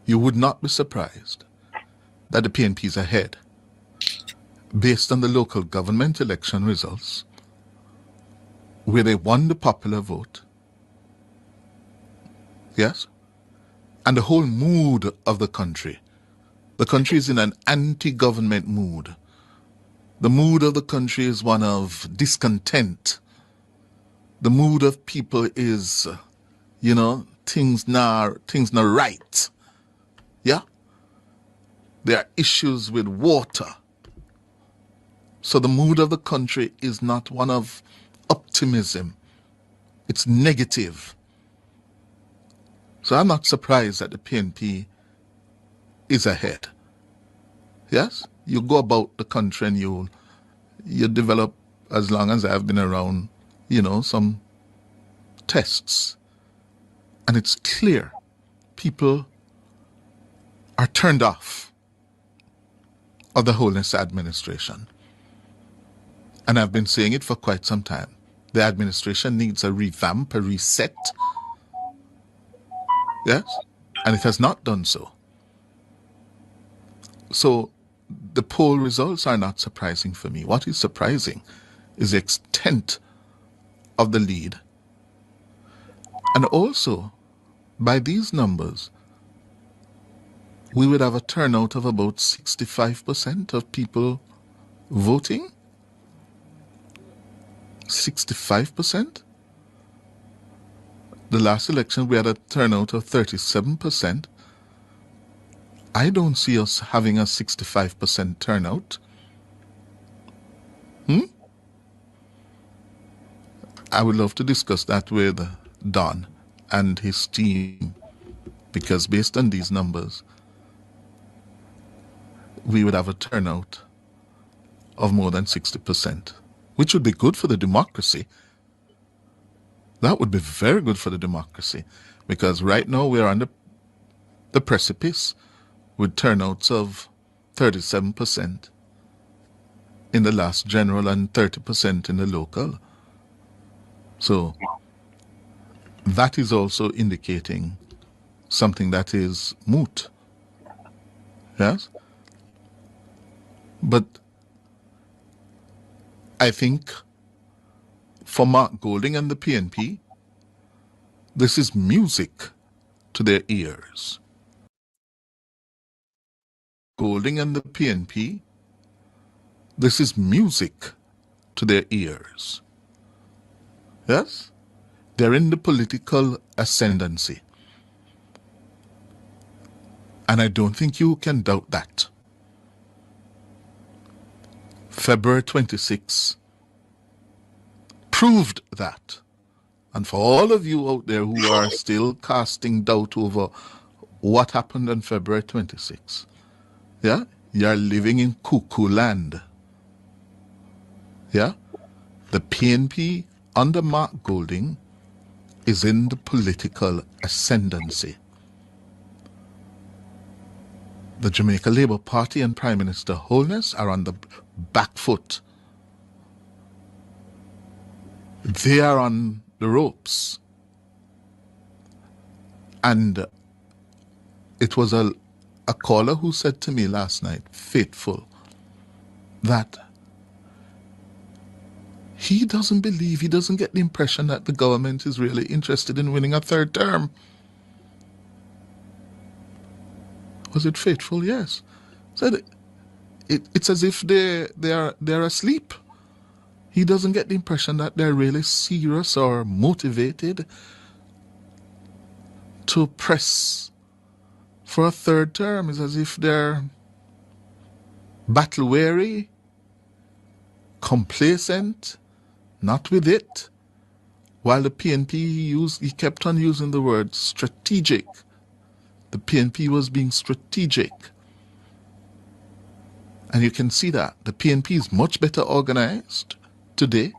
you would not be surprised that the PNP is ahead based on the local government election results, where they won the popular vote. Yes? And the whole mood of the country, The country is in an anti-government mood. The mood of the country is one of discontent. The mood of people is, things not right. Yeah? There are issues with water. So the mood of the country is not one of optimism. It's negative. So I'm not surprised that the PNP is ahead. Yes? You go about the country and you develop, as long as I've been around, some tests. And it's clear people are turned off of the Holness administration. And I've been saying it for quite some time. The administration needs a revamp, a reset. Yes? And it has not done so. So the poll results are not surprising for me. What is surprising is the extent of the lead. And also, by these numbers, we would have a turnout of about 65% of people voting. 65%? The last election we had a turnout of 37%. I don't see us having a 65% turnout. I would love to discuss that with Don and his team, because based on these numbers, we would have a turnout of more than 60%, which would be good for the democracy. That would be very good for the democracy, because right now we're on the precipice with turnouts of 37% in the last general and 30% in the local. So that is also indicating something that is moot. Yes? But I think for Mark Golding and the PNP, this is music to their ears. Golding and the PNP, this is music to their ears. Yes? They're in the political ascendancy. And I don't think you can doubt that. February 26 proved that. And for all of you out there who are still casting doubt over what happened on February 26, yeah, you're living in cuckoo land. Yeah? The PNP under Mark Golding is in the political ascendancy. The Jamaica Labour Party and Prime Minister Holness are on the back foot. They are on the ropes. And it was a caller who said to me last night, faithful, that he doesn't get the impression that the government is really interested in winning a third term. Was it faithful? Yes. Said it's as if they're asleep. He doesn't get the impression that they're really serious or motivated to press for a third term. It's as if they're battle weary, complacent, not with it. While the PNP, he kept on using the word strategic. The PNP was being strategic. And you can see that. The PNP is much better organized today.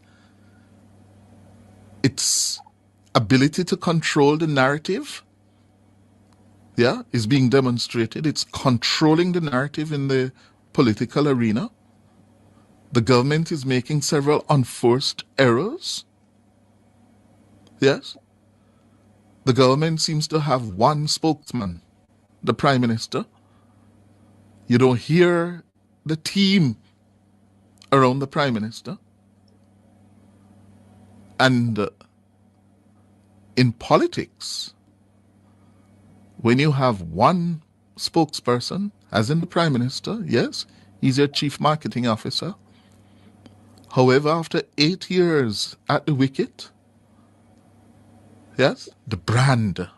Its ability to control the narrative, yeah, is being demonstrated. It's controlling the narrative in the political arena. The government is making several unforced errors. Yes? The government seems to have one spokesman, the Prime Minister. You don't hear the team around the Prime Minister. And in politics, when you have one spokesperson, as in the Prime Minister. Yes, he's your chief marketing officer. However, after 8 years at the wicket, yes, the brand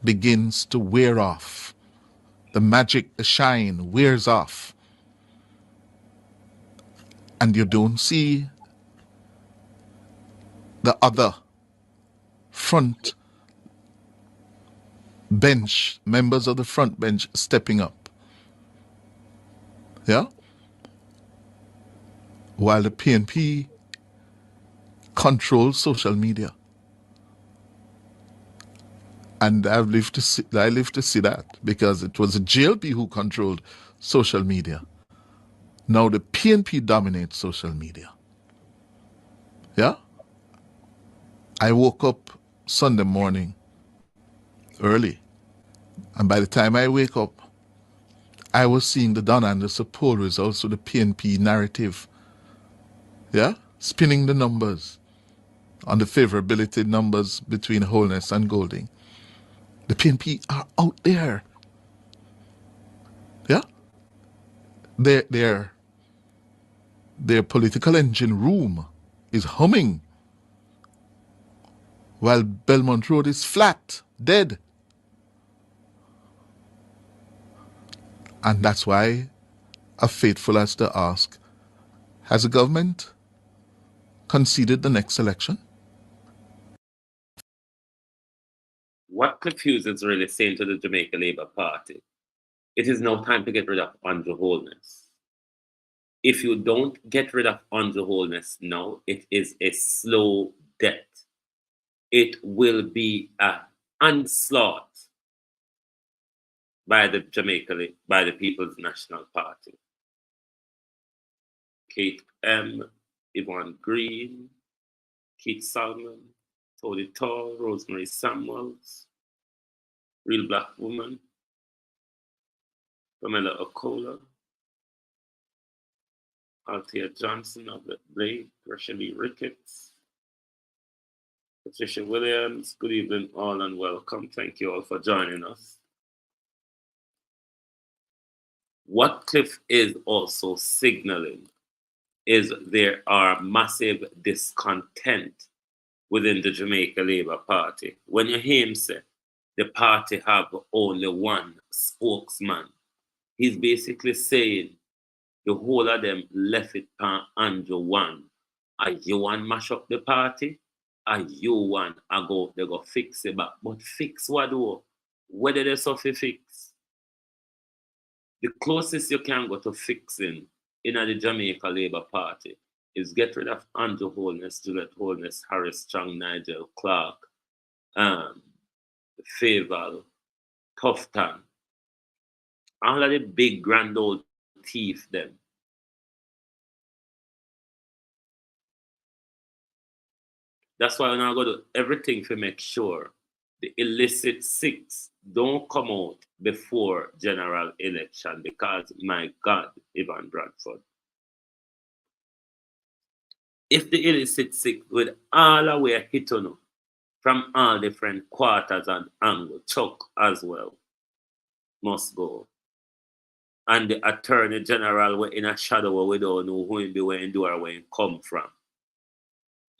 begins to wear off. The magic, the shine wears off. And you don't see the other front bench, members of the front bench stepping up. Yeah? While the PNP controls social media. And I live to see that, because it was the GLP who controlled social media. Now the PNP dominates social media. Yeah? I woke up Sunday morning early. And by the time I wake up, I was seeing the Don Anderson poll results with the PNP narrative. Yeah? Spinning the numbers on the favorability numbers between Holness and Golding. The PNP are out there. Yeah? Their political engine room is humming, while Belmont Road is flat, dead. And that's why a faithful has to ask, has the government conceded the next election? What Cliff Hughes is really saying to the Jamaica Labour Party, it is now time to get rid of Andrew Holness. If you don't get rid of Andrew Holness now, it is a slow death. It will be an onslaught by the People's National Party. Kate M., Yvonne Green, Keith Salmon, Tony Tall, Rosemary Samuels, Real Black Woman, Pamela Okola, Althea Johnson of the Blade, Rachel Ricketts, Patricia Williams. Good evening, all, and welcome. Thank you all for joining us. What Cliff is also signaling is there are massive discontent within the Jamaica Labour Party. When you hear him say the party have only one spokesman, he's basically saying the whole of them left it on Andrew one. Are you one mash up the party? Are you one they go fix it back? But fix what though? Whether they suffer fix? The closest you can go to fixing in the Jamaica Labour Party is get rid of Andrew Holness, Juliet Holness, Harris Strong, Nigel Clark, Faval, Tufton, all of the big grand old thief them. That's why we're now going to do everything to make sure the illicit six don't come out before general election, because my God, Ivan Bradford, if the illicit six with all the way hit on from all different quarters and angles, Chuck as well must go. And the Attorney General were in a shadow where we don't know who he be, where he do, or where he come from.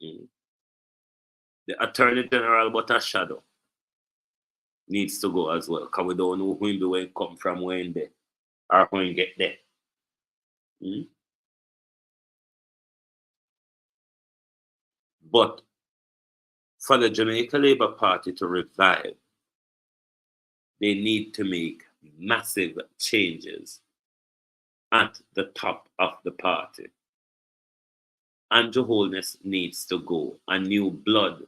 The Attorney General but a shadow needs to go as well, because we don't know who he be, where he come from, where he there, or when he get there. But for the Jamaica Labour Party to revive, they need to make massive changes at the top of the party. Andrew Holness needs to go, a new blood,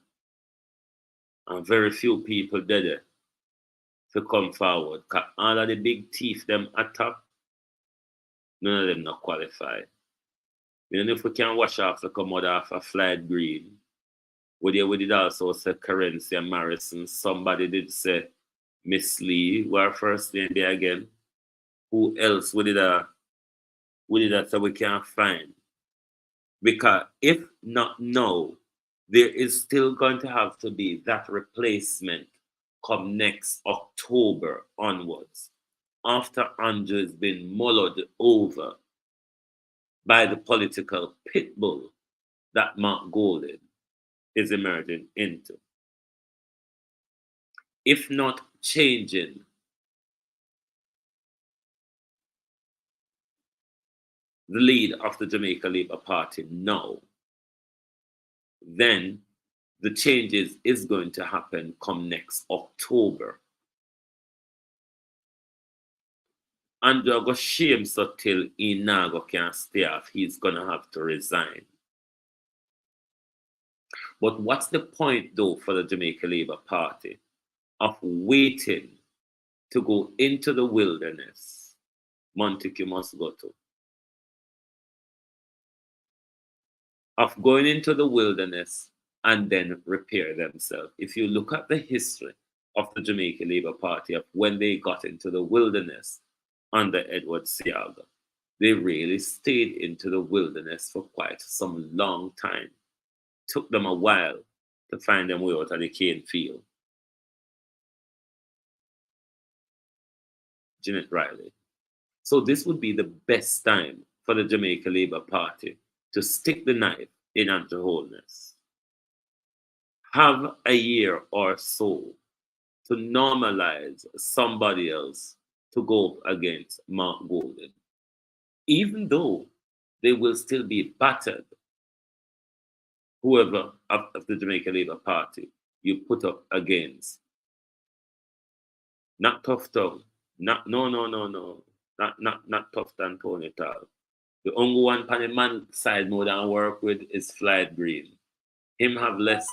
and very few people did it to come forward. Because all of the big teeth them at top, none of them not qualified. You know, if we can wash off the come out of a flight green, we did also say Currency and Morrison. Somebody did say Miss Lee, were first name there again. Who else we did that so we can't find? Because if not now, there is still going to have to be that replacement come next October onwards. after Andrew has been mulled over by the political pit bull that Mark Golden is emerging into. If not changing the lead of the Jamaica Labour Party now, then the changes is going to happen come next October. Andrew go shame so till he nago can stay off, he's gonna have to resign. But what's the point though for the Jamaica Labour Party of waiting to go into the wilderness Montague must go to? Of going into the wilderness and then repair themselves. If you look at the history of the Jamaica Labour Party, of when they got into the wilderness under Edward Seaga, they really stayed into the wilderness for quite some long time. Took them a while to find them way out of the cane field. Janet Riley. So this would be the best time for the Jamaica Labour Party to stick the knife in Andrew Holness. Have a year or so to normalize somebody else to go up against Mark Golden. Even though they will still be battered, whoever of the Jamaica Labour Party you put up against. Not tough tongue. Not tough than Tony at all. The only one on the man side more than work with is Flight Green. Him have less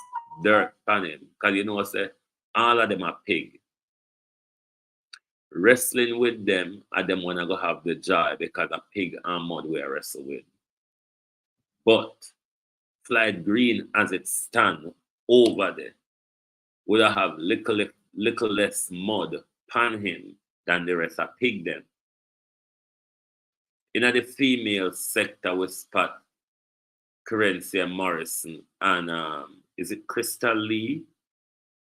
dirt on him. Because you know say all of them are pig. Wrestling with them, and them wanna go have the joy because a pig and mud we wrestle with. But Flight Green as it stand over there would have little less mud pan him than the rest of pig them. In the female sector we spot Carencia Morrison and is it Crystal Lee?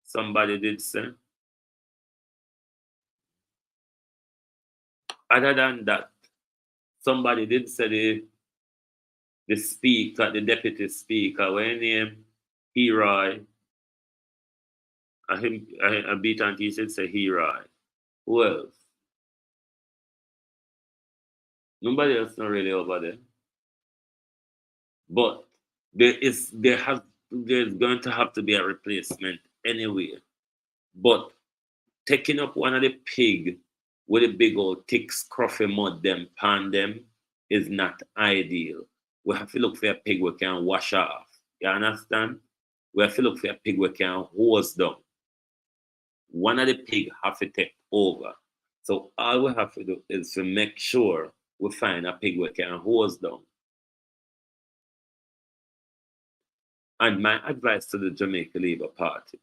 Somebody did say. Other than that, somebody did say the speaker, the deputy speaker, when name Heroy. I beat and he said say Heroy. Who else? Nobody else not really over there. But there's going to have to be a replacement anyway. But taking up one of the pig with a big old thick scruffy mud them pan them is not ideal. We have to look for a pig we can wash off. You understand? We have to look for a pig we can hose down. One of the pig have to take over. So all we have to do is to make sure we find a pig we can hose down. And my advice to the Jamaica Labour Party.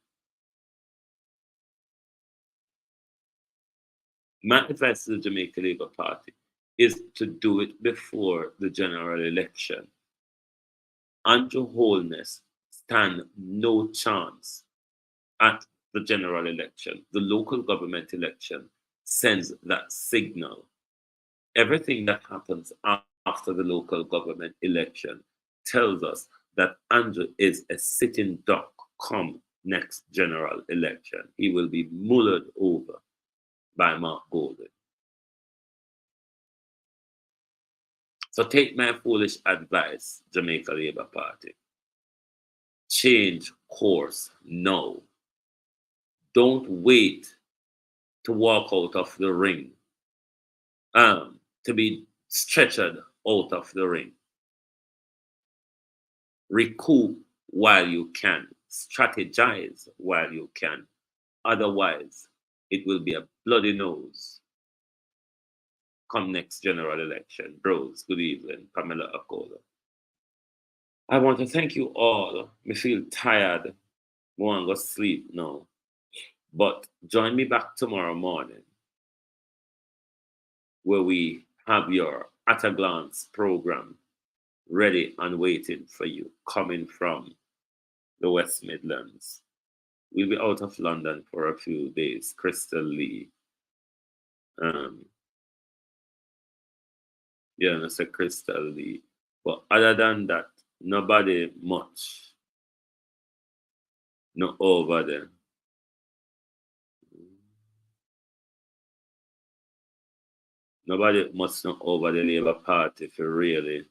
My advice to the Jamaica Labour Party is to do it before the general election. Andrew Holness stand no chance at the general election. The local government election sends that signal. Everything that happens after the local government election tells us that Andrew is a sitting duck come next general election. He will be mullered over by Mark Golden. So take my foolish advice, Jamaica Labour Party. Change course now. Don't wait to walk out of the ring, to be stretched out of the ring. Recoup while you can. Strategize while you can. Otherwise, it will be a bloody nose come next general election. Bros, good evening. Pamela Akola. I want to thank you all. I feel tired. I want to go sleep now. But join me back tomorrow morning where we have your At a Glance program ready and waiting for you, coming from the West Midlands. We'll be out of London for a few days. Crystal Lee Yeah, that's a Crystal Lee. But other than that, nobody much. No over there. Nobody must not over the Labour Party for really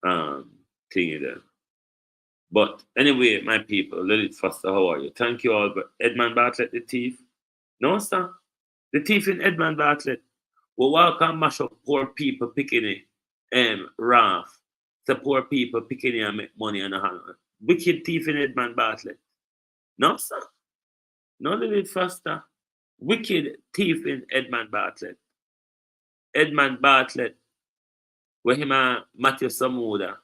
thingy there. But anyway, my people, Lilith Foster, how are you? Thank you all. But Edmund Bartlett, the thief. No, sir. The thief in Edmund Bartlett will walk and mash up poor people picking it. Ralph. The poor people picking it and make money and a hand. Wicked thief in Edmund Bartlett. No, sir. No, Lilith Foster. Wicked thief in Edmund Bartlett. Edmund Bartlett, where him and Matthew Samuda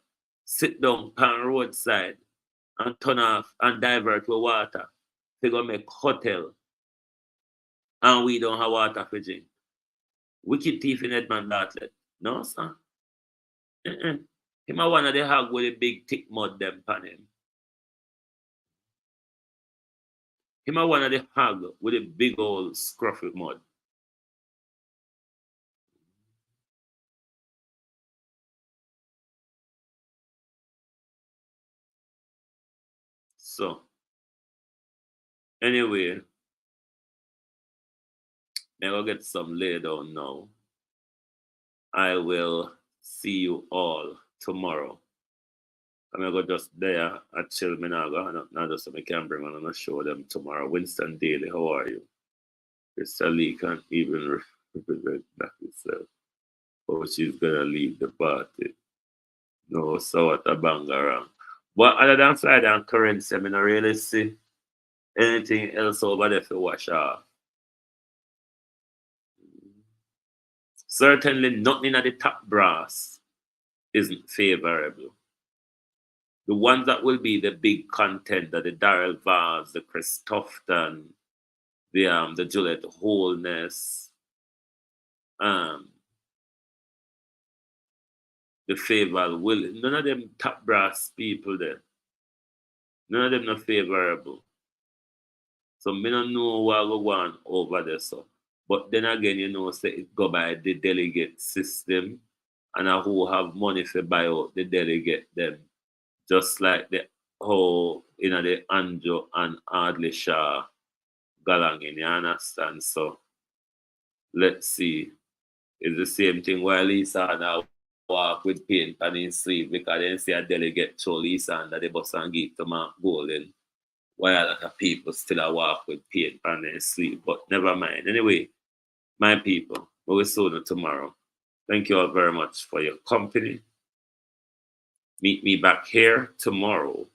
sit down on roadside and turn off and divert with water. They go make hotel. And we don't have water for drink. Wicked thief in Edmund Bartlett. No, sir. Him a one of the hog with the big thick mud them pan him. Him a one of the hog with the big old scruffy mud. So, anyway, I'm going to get some lay down now. I will see you all tomorrow. I'm going to go just there at chill. I'm not just so I can bring on and show them tomorrow. Winston Daly, how are you? Crystal Lee can't even represent that herself. Oh, she's going to leave the party. No, so what a bang around. But other than Friday and currency, I mean, I really see anything else over there to wash off. Certainly nothing at the top brass isn't favorable. The ones that will be the big contender, the Darrell Vaz, the Chris Tufton, the Juliet Holness, the favor will none of them top brass people there. None of them not favorable. So me don't know what we want over there. So. But then again, you know, say it go by the delegate system and who have money to buy out the delegate them. Just like the whole, you know, the Anjo and Ardley Shaw galangin, you understand? So let's see. It's the same thing while Lisa now walk with paint on his sleeve because then see a delegate show Lisa under the bus and give to Mark Golden while a lot of people still walk with paint on their sleeve. But never mind. Anyway, my people, we'll see you tomorrow. Thank you all very much for your company. Meet me back here tomorrow